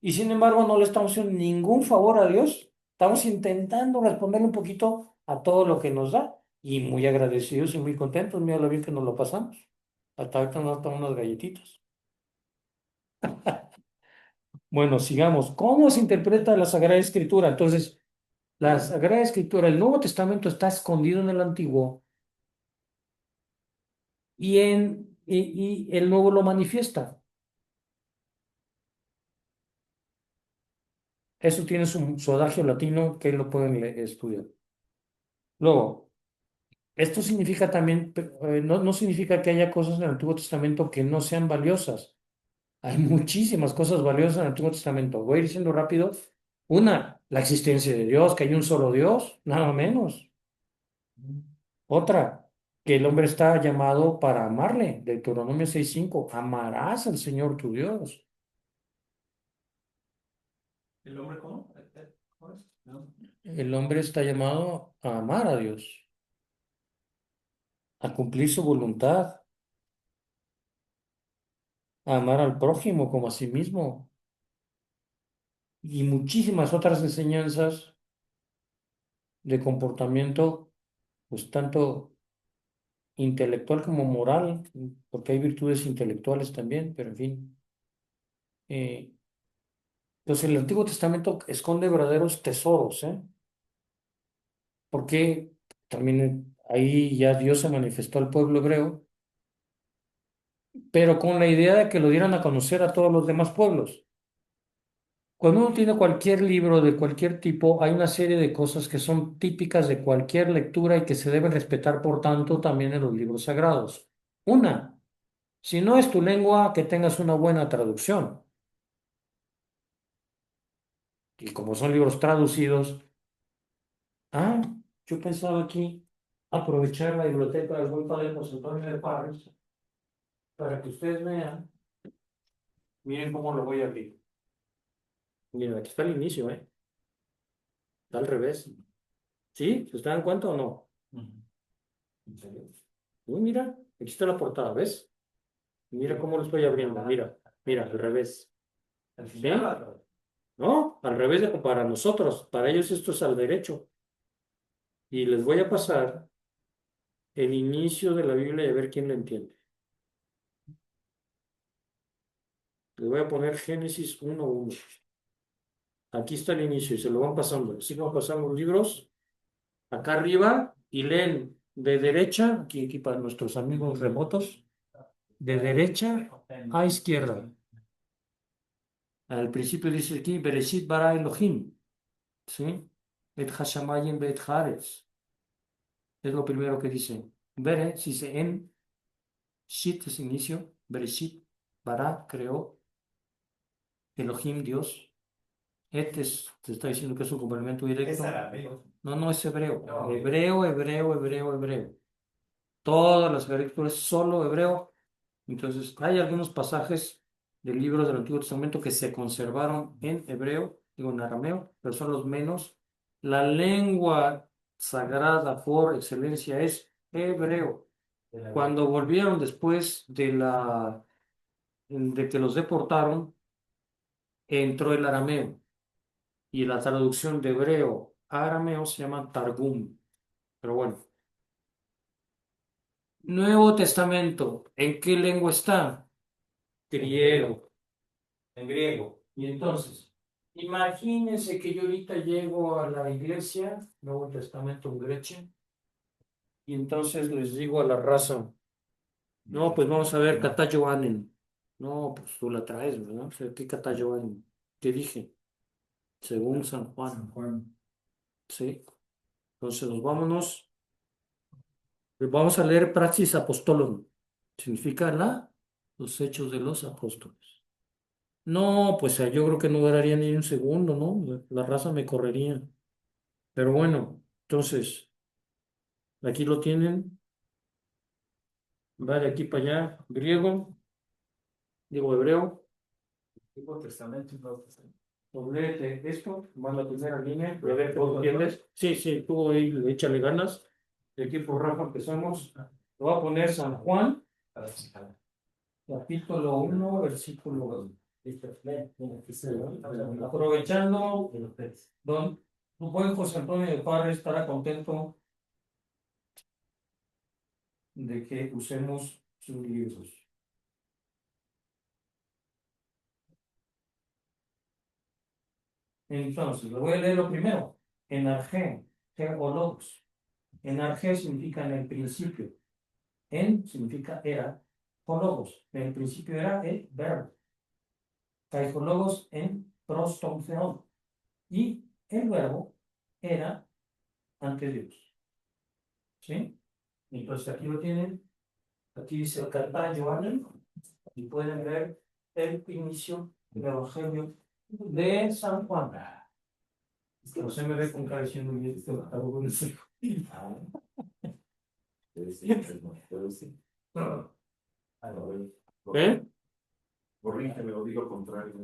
y sin embargo, no le estamos haciendo ningún favor a Dios. Estamos intentando responderle un poquito a todo lo que nos da. Y muy agradecidos y muy contentos. Mira lo bien que nos lo pasamos. Hasta ahorita nos damos unas galletitas. Bueno, sigamos. ¿Cómo se interpreta la Sagrada Escritura? Entonces, la Sagrada Escritura, el Nuevo Testamento está escondido en el Antiguo y el Nuevo lo manifiesta. Eso tiene su adagio latino que lo pueden estudiar. Luego, esto significa también, no significa que haya cosas en el Antiguo Testamento que no sean valiosas. Hay muchísimas cosas valiosas en el Antiguo Testamento. Voy a ir diciendo rápido. Una, la existencia de Dios, que hay un solo Dios, nada menos. Otra, que el hombre está llamado para amarle. Deuteronomio 6:5. Amarás al Señor tu Dios. ¿El hombre cómo? ¿Cómo es? No. El hombre está llamado a amar a Dios, a cumplir su voluntad, a amar al prójimo como a sí mismo y muchísimas otras enseñanzas de comportamiento, pues tanto intelectual como moral, porque hay virtudes intelectuales también, pero en fin. Eh, entonces el Antiguo Testamento esconde verdaderos tesoros, ¿eh? Porque también ahí ya Dios se manifestó al pueblo hebreo, pero con la idea de que lo dieran a conocer a todos los demás pueblos. Cuando uno tiene cualquier libro de cualquier tipo, hay una serie de cosas que son típicas de cualquier lectura y que se deben respetar, por tanto, también en los libros sagrados. Una, si no es tu lengua, que tengas una buena traducción. Y como son libros traducidos, ah, yo pensaba aquí aprovechar la biblioteca del buen padre José Antonio de Parres para que ustedes vean. Miren cómo lo voy a abrir. Miren, aquí está el inicio, ¿eh? Está al revés. ¿Sí? ¿Se dan cuenta o no? ¿En serio? Uy, mira, aquí está la portada, ¿ves? Mira cómo lo estoy abriendo, mira, mira, al revés. ¿Sí? No, al revés de para nosotros, para ellos esto es al derecho. Y les voy a pasar el inicio de la Biblia y a ver quién lo entiende. Les voy a poner Génesis 1:1. Aquí está el inicio y se lo van pasando. Así van pasando los libros acá arriba y leen de derecha, aquí para nuestros amigos remotos, de derecha a izquierda. Al principio dice aquí, Bereshit bara Elohim, ¿sí? Et hashamayim beet haaretz. Es lo primero que dice. Bere, si se en, shit es inicio, Bereshit, bara, creó, Elohim, Dios. Te está diciendo que es un complemento directo. Es arameo. No, no es hebreo. No. Hebreo. Todas las escrituras solo hebreo. Entonces, hay algunos pasajes de libros del Antiguo Testamento que se conservaron en hebreo, digo en arameo, pero son los menos. La lengua sagrada por excelencia es hebreo. Cuando volvieron después de que los deportaron, entró el arameo y la traducción de hebreo a arameo se llama Targum. Pero bueno. Nuevo Testamento, ¿en qué lengua está? Griego, en griego. Y entonces, imagínense que yo ahorita llego a la iglesia, Nuevo Testamento en Grecia, y entonces les digo a la raza, no, pues vamos a ver, Kata Joanen. No, pues tú la traes, ¿verdad? O sea, ¿qué Kata Joanen? ¿Qué dije? Según San Juan. Sí. Entonces, vámonos. Vamos a leer Praxis Apostolum. Significa los hechos de los apóstoles. No, pues yo creo que no duraría ni un segundo, ¿no? La raza me correría. Pero bueno, entonces, aquí lo tienen. Va de aquí para allá. Griego, digo hebreo. Antiguo Testamento y Nuevo Testamento. Doblete esto, va la primera línea. A ver, ¿todo entiendes? Sí, sí, tú ahí échale ganas. De aquí por Rafa empezamos. Lo voy a poner San Juan, capítulo 1, versículo. Aprovechando, tu buen José Antonio de Parra estará contento de que usemos sus libros. Entonces, lo voy a leer lo primero. En arjé, geologos. En arjé significa en el principio. En significa era. Hologos. En el principio era el verbo. Caijologos en prostonceon. Y el verbo era ante Dios. ¿Sí? Entonces aquí lo tienen. Aquí dice el Carta Joanem. Y pueden ver el inicio del Evangelio de San Juan. Es que no se me ve con cara diciendo bien esto. ¿Eh? Corrígeme, lo digo contrario.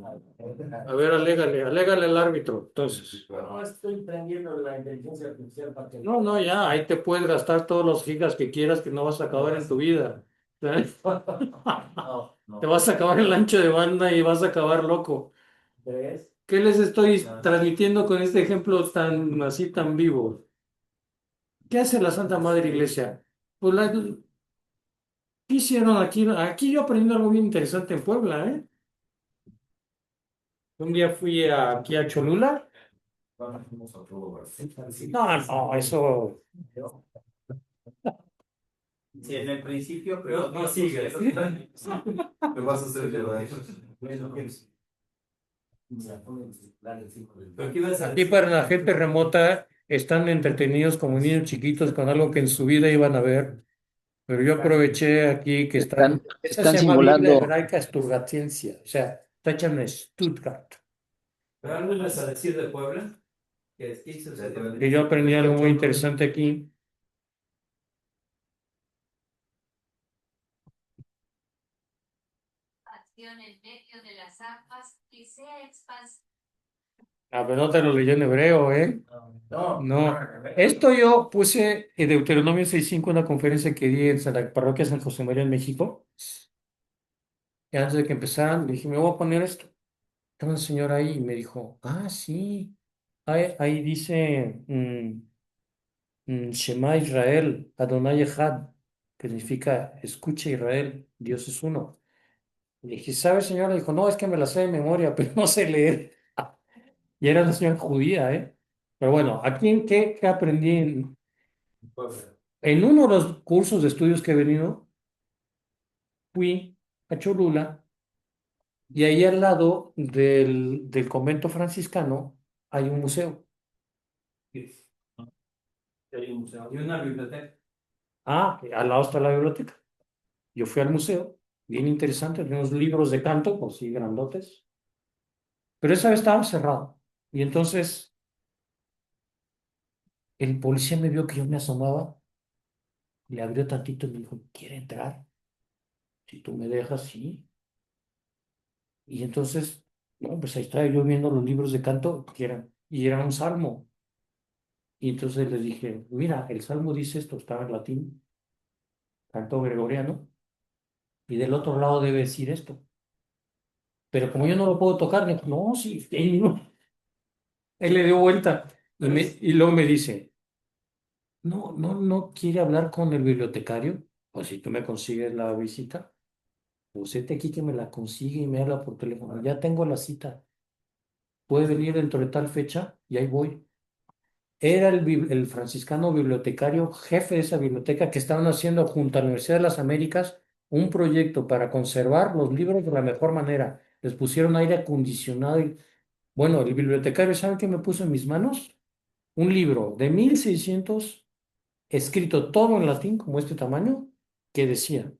A ver, alégale al árbitro. Entonces, No estoy prendiendo la inteligencia artificial para que. no, no, ya, ahí te puedes gastar todos los gigas que quieras que no vas a acabar en tu vida. ¿Sabes? Te vas a acabar el ancho de banda y vas a acabar loco. ¿Ves? ¿Qué les estoy transmitiendo con este ejemplo tan así, tan vivo? ¿Qué hace la Santa Madre Iglesia? Pues ¿qué hicieron aquí? Aquí yo aprendí algo bien interesante en Puebla, ¿eh? Un día fui aquí a Cholula. No, no, eso. Sí, en el principio, pero no sigues. Me vas a hacer llorar. ¿Pero qué ibas a Aquí decir? para la gente remota están entretenidos como niños chiquitos con algo que en su vida iban a ver. Pero yo aproveché aquí que están. Esa Están se llama Biblia simulando, hebraica Sturgatensia. O sea, está hecha en Stuttgart. ¿Pero algo ibas a decir de Puebla? ¿Qué sucedió? Que yo aprendí algo muy interesante aquí. En medio de las aguas y sea expansiva. Ah, pero no te lo leí en hebreo, ¿eh? No. Esto yo puse en Deuteronomio 6:5 en una conferencia que di en la parroquia San José María en México. Y antes de que empezaran, le dije, me voy a poner esto. Estaba un señor ahí y me dijo, ah, sí. Ahí dice Shema Israel, Adonai Echad, que significa escucha Israel, Dios es uno. Le dije, ¿sabe, señor? Le dijo, no, es que me la sé de memoria, pero no sé leer. Y era una señora judía, ¿eh? Pero bueno, aquí ¿qué aprendí en uno de los cursos de estudios que he venido? Fui a Cholula y ahí al lado del convento franciscano hay un museo. Y una biblioteca. Ah, al lado está la biblioteca. Yo fui al museo, bien interesante, tenía unos libros de canto, pues sí, grandotes. Pero esa vez estaba cerrado. Y entonces el policía me vio que yo me asomaba, le abrió tantito y me dijo, ¿quiere entrar? Si tú me dejas, sí. Y entonces, no, pues ahí estaba yo viendo los libros de canto y era un salmo. Y entonces le dije, mira, el salmo dice esto, estaba en latín, canto gregoriano, y del otro lado debe decir esto. Pero como yo no lo puedo tocar, me dijo, no, sí, él le dio vuelta y luego me dice, no quiere hablar con el bibliotecario, pues si tú me consigues la visita, pues este aquí que me la consigue y me habla por teléfono. Ya tengo la cita. Puede venir dentro de tal fecha y ahí voy. Era el franciscano bibliotecario, jefe de esa biblioteca, que estaban haciendo junto a la Universidad de las Américas un proyecto para conservar los libros de la mejor manera. Les pusieron aire acondicionado y, bueno, el bibliotecario, ¿sabe qué me puso en mis manos? Un libro de 1600, escrito todo en latín, como este tamaño, que decía,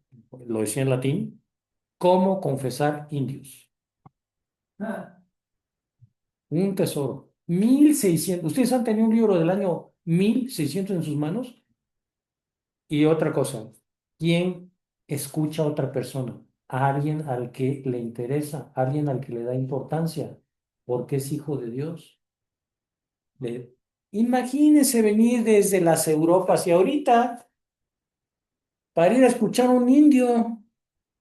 lo decía en latín, cómo confesar indios. Un tesoro. 1600. ¿Ustedes han tenido un libro del año 1600 en sus manos? Y otra cosa, ¿quién escucha a otra persona? A alguien al que le interesa, a alguien al que le da importancia, porque es hijo de Dios. Le- Imagínense venir desde las Europas y ahorita para ir a escuchar a un indio,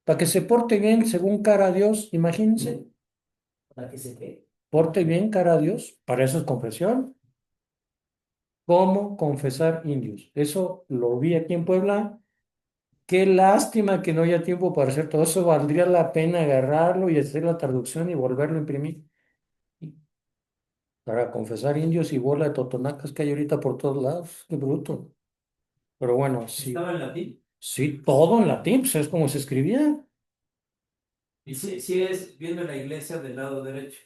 para que se porte bien según cara a Dios. Imagínense, para que se ve. porte bien cara a Dios, para eso es confesión. ¿Cómo confesar indios? Eso lo vi aquí en Puebla. Qué lástima que no haya tiempo para hacer todo eso. Valdría la pena agarrarlo y hacer la traducción y volverlo a imprimir. Para confesar indios y bola de totonacas que hay ahorita por todos lados. Qué bruto. Pero bueno, sí, ¿Estaba en latín? sí, todo en latín, pues es como se escribía. Y si es viendo la iglesia del lado derecho.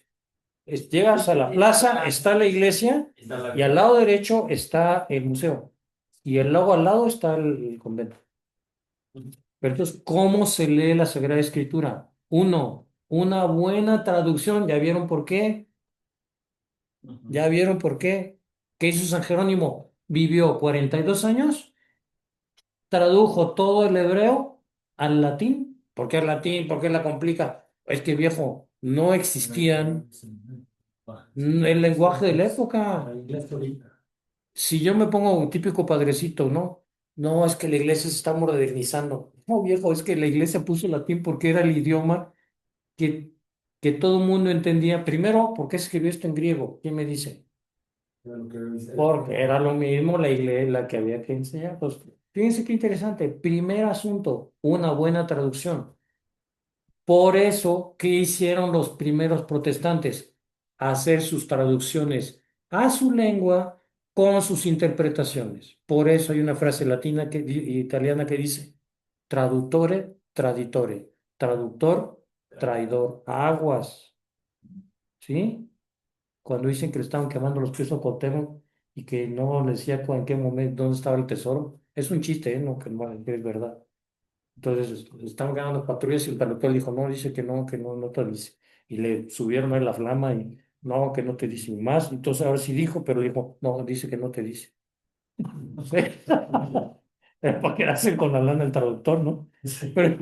Llegas a la plaza, está la iglesia Está la y al lado derecho está el museo. Y el luego al lado está el convento. Pero entonces, ¿cómo se lee la Sagrada Escritura? Uno, una buena traducción. ¿Ya vieron por qué? ¿Ya vieron por qué? ¿Qué hizo San Jerónimo? Vivió 42 años, tradujo todo el hebreo al latín. ¿Por qué al latín? ¿Por qué la complica? Es que viejo, no existían el lenguaje de la época. Si yo me pongo un típico padrecito, ¿no? No, es que la iglesia se está modernizando. No, viejo, es que la iglesia puso latín porque era el idioma que, que todo el mundo entendía. Primero, ¿por qué escribió esto en griego? ¿Quién me dice? Porque era lo mismo la iglesia la que había que enseñar. Pues, fíjense qué interesante. Primer asunto, una buena traducción. Por eso, ¿qué hicieron los primeros protestantes? Hacer sus traducciones a su lengua con sus interpretaciones. Por eso hay una frase latina italiana que dice, traductore, traditore, traductor, traidor, aguas, ¿sí? Cuando dicen que le estaban quemando los pies a Cuauhtémoc y que no le decía en qué momento, dónde estaba el tesoro. Es un chiste, ¿eh? No, que es verdad. Entonces estaban ganando las patrullas y el traductor dijo, no, dice que no, no te dice. Y le subieron a él la flama y no, que no te dice ni más. Entonces ahora sí dijo, pero dijo, no, dice que no te dice. No sé. Era para quedarse con la lana el traductor, ¿no? Pero-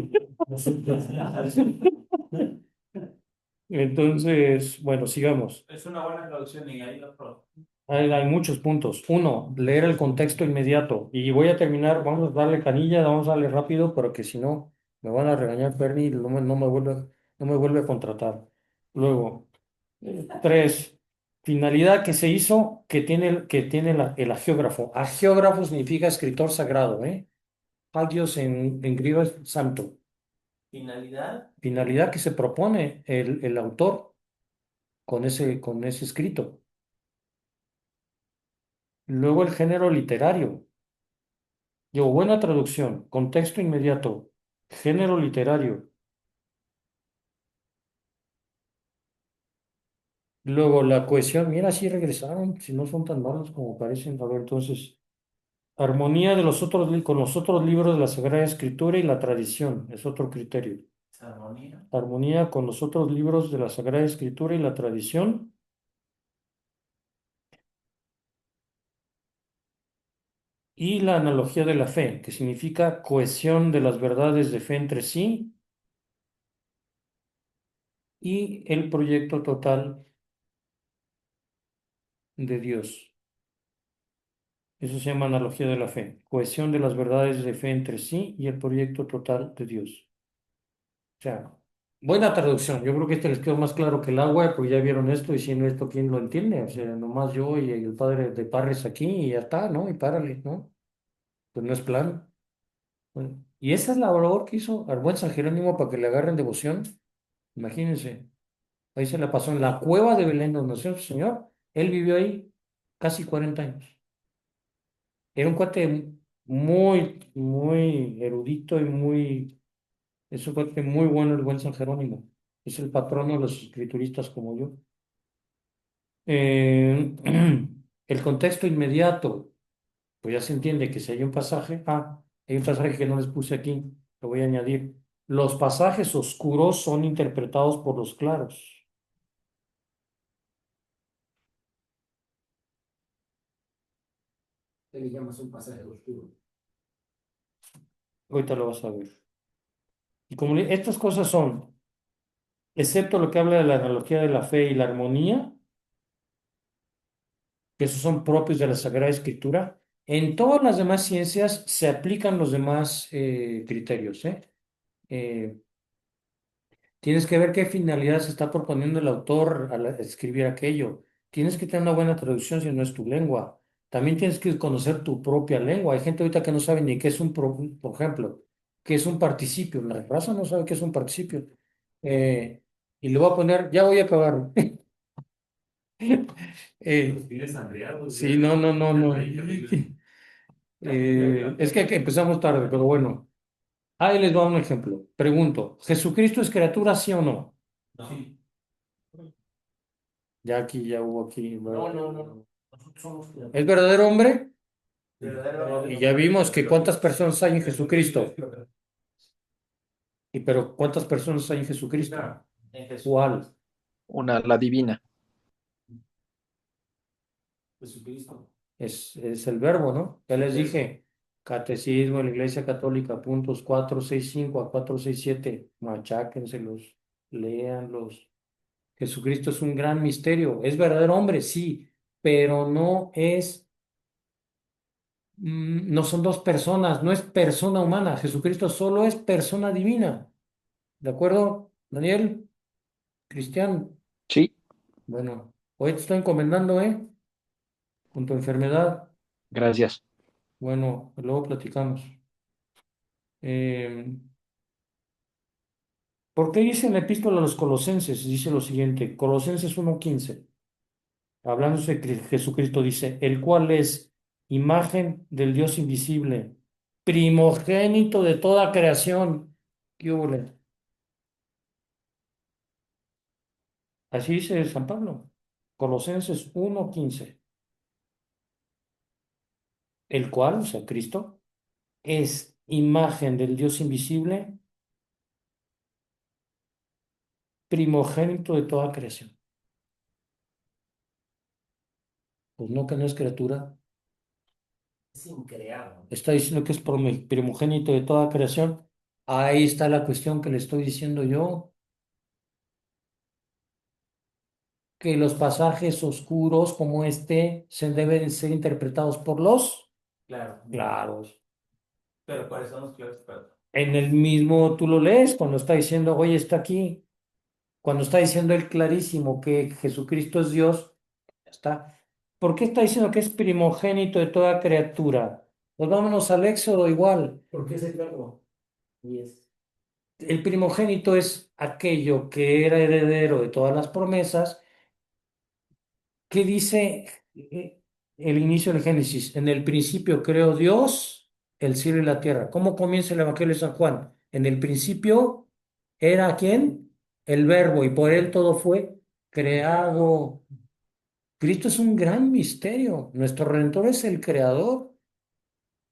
Entonces, bueno, sigamos. Es una buena traducción y ahí otro. Hay muchos puntos. Uno, leer el contexto inmediato. Y voy a terminar, vamos a darle canilla, vamos a darle rápido, porque si no, me van a regañar Ferni y no me vuelve a contratar. Luego, tres, finalidad que se hizo que tiene el agiógrafo. Agiógrafo significa escritor sagrado, ¿eh? Hagios en griego es santo. Finalidad. Finalidad que se propone el autor con ese escrito. Luego el género literario. Yo, buena traducción, contexto inmediato, género literario. Luego la cohesión, mira, sí regresaron, si no son tan malos como parecen. A ver, entonces, armonía de los otros, con los otros libros de la Sagrada Escritura y la tradición, es otro criterio. Armonía. Armonía con los otros libros de la Sagrada Escritura y la tradición. Y la analogía de la fe, que significa cohesión de las verdades de fe entre sí y el proyecto total de Dios. Eso se llama analogía de la fe, cohesión de las verdades de fe entre sí y el proyecto total de Dios. O sea, Buena traducción. Yo creo que este les quedó más claro que el agua, porque ya vieron esto y si no esto, ¿quién lo entiende? O sea, nomás yo y el padre de Parres aquí y ya está, ¿no? Y párale, ¿no? Pues no es plan. Bueno, y esa es la labor que hizo al buen San Jerónimo para que le agarren devoción. Imagínense. Ahí se la pasó en la cueva de Belén, donde nació el Señor. Él vivió ahí casi 40 años. Era un cuate muy erudito y es un cuate muy bueno el buen San Jerónimo. Es el patrono de los escrituristas como yo. Eh, el contexto inmediato, pues ya se entiende que si hay un pasaje, hay un pasaje que no les puse aquí, lo voy a añadir. Los pasajes oscuros son interpretados por los claros. ¿Qué le llamas un pasaje oscuro? Ahorita lo vas a ver. Y como estas cosas son, excepto lo que habla de la analogía de la fe y la armonía, que esos son propios de la Sagrada Escritura, en todas las demás ciencias se aplican los demás criterios, ¿eh? Eh, Tienes que ver qué finalidad se está proponiendo el autor al escribir aquello. Tienes que tener una buena traducción si no es tu lengua. También tienes que conocer tu propia lengua. Hay gente ahorita que no sabe ni qué es por ejemplo, qué es un participio. La raza no sabe qué es un participio. Y le voy a poner, ya voy a acabar. Sí, no, no, no, no. Es que empezamos tarde, pero bueno. Ahí les va un ejemplo. Pregunto, ¿Jesucristo es criatura, sí o no? Sí. Ya aquí, ya hubo aquí. No, no, no. Nosotros somos ¿Es verdadero hombre? Verdadero. Y ya vimos que cuántas personas hay en Jesucristo. Pero ¿cuántas personas hay en Jesucristo? En Jesús. ¿Cuál? Una, la divina. Jesucristo. Es el verbo, ¿no? Ya les dije. Catecismo de la Iglesia Católica, puntos 465 a 467. Macháquenselos, léanlos. Jesucristo es un gran misterio. ¿Es verdadero hombre? Sí, pero no son dos personas, no es persona humana. Jesucristo solo es persona divina. ¿De acuerdo, Daniel? Cristian. Sí, Bueno, hoy te estoy encomendando, ¿eh? Con tu enfermedad. gracias. Bueno, luego platicamos. ¿Por qué dice en la epístola a los Colosenses? Dice lo siguiente, Colosenses 1:15. Hablando de Jesucristo, dice, el cual es imagen del Dios invisible, primogénito de toda creación. ¿Qué hubo? Así dice San Pablo, Colosenses 1:15, el cual, o sea, Cristo, es imagen del Dios invisible, primogénito de toda creación. Pues no, que no es criatura. Es increado. Está diciendo que es primogénito de toda creación. Ahí está la cuestión que le estoy diciendo yo, que los pasajes oscuros como este se deben ser interpretados por los Claro. claros. Pero ¿cuáles son los claves? En el mismo, tú lo lees cuando está diciendo, oye, está aquí, cuando está diciendo él clarísimo que Jesucristo es Dios, ya está. ¿Por qué está diciendo que es primogénito de toda criatura? Pues vámonos al Éxodo igual. ¿Por qué es el verbo? Y es. El primogénito es aquello que era heredero de todas las promesas. ¿Qué dice el inicio del Génesis? En el principio creó Dios el cielo y la tierra. ¿Cómo comienza el Evangelio de San Juan? En el principio era ¿quién? El verbo y por él todo fue creado. Cristo es un gran misterio. Nuestro Redentor es el creador.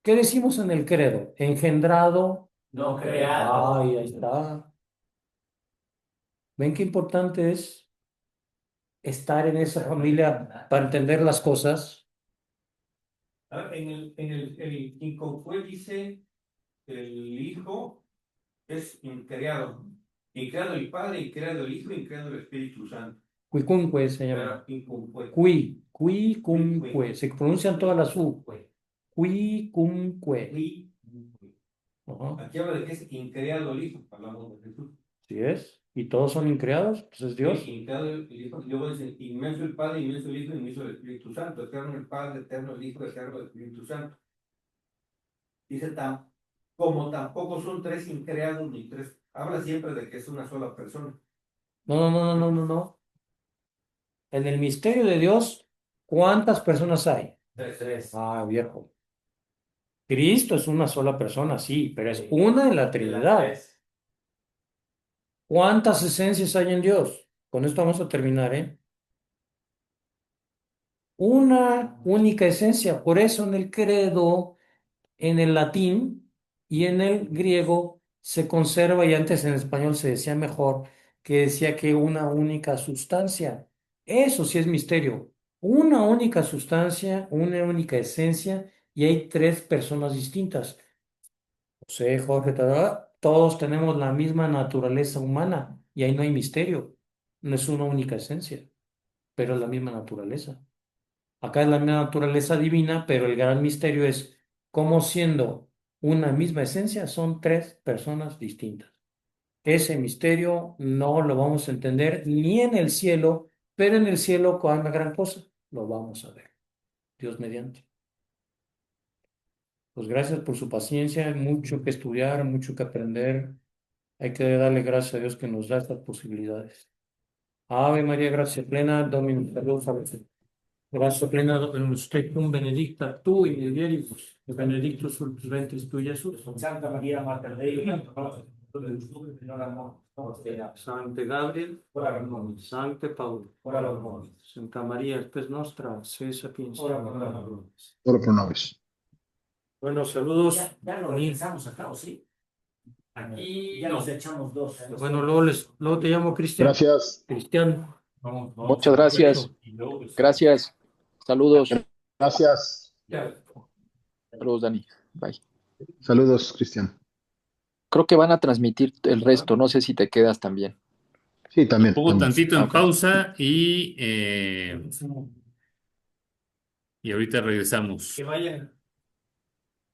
¿Qué decimos en el credo? Engendrado. No creado. Ay, ahí está. ¿Ven qué importante es estar en esa familia para entender las cosas? El Quincuncué dice que el Hijo es increado. Increado el Padre, increado el Hijo, increado el Espíritu Santo. Cuicunque se llama. Pero Quincuncué. Cuicunque. Se pronuncian todas las U. Cuicunque. Ajá. Aquí habla de que es increado el Hijo, hablamos de Jesús. ¿Sí es? y todos son increados, pues es Dios. Sí, y cada el Hijo, luego dice, inmenso el Padre, inmenso el Hijo, inmenso el Espíritu Santo, eterno el Padre, eterno el Hijo, eterno el Espíritu Santo. Dice, como tampoco son tres increados ni tres, habla siempre de que es una sola persona. No, no, no, no, no, no, no. En el misterio de Dios, ¿cuántas personas hay? Tres. Ah, viejo. Cristo es una sola persona, sí, pero es una en la Trinidad. Tres. ¿Cuántas esencias hay en Dios? Con esto vamos a terminar, ¿eh? Una única esencia. Por eso en el credo, en el latín y en el griego se conserva, y antes en español se decía mejor, que decía que una única sustancia. Eso sí es misterio. Una única sustancia, una única esencia, y hay tres personas distintas. José, Jorge, todos tenemos la misma naturaleza humana y ahí no hay misterio. No es una única esencia, pero es la misma naturaleza. Acá es la misma naturaleza divina, pero el gran misterio es cómo siendo una misma esencia son tres personas distintas. Ese misterio no lo vamos a entender ni en el cielo, pero en el cielo con una gran cosa lo vamos a ver. Dios mediante. Pues gracias por su paciencia, hay mucho que estudiar, mucho que aprender. Hay que darle gracias a Dios que nos da estas posibilidades. Ave María, gracia plena, Dominus tecum, gracia plena, Dominus tecum, benedicta tu in mulieribus, et benedictus fructus ventris tui, Jesús. Santa María, Mater Dei, Sancte Gabriel, ora pro nobis. Sancte Paulo, Ora pro nobis. Santa María, spes nostra, se sapiens. Ora pro nobis. Ora pro nobis. Bueno, saludos. Ya lo regresamos acá, ¿o sí? Aquí Ya nos echamos dos. Bueno, luego te llamo Cristian. Gracias. Cristian. Muchas gracias. Gracias. Saludos. Gracias. Saludos, Dani. Bye. Saludos, Cristian. Creo que van a transmitir el resto. No sé si te quedas también. Sí, también. Pongo también. tantito en Ok. pausa y ahorita regresamos. Que vayan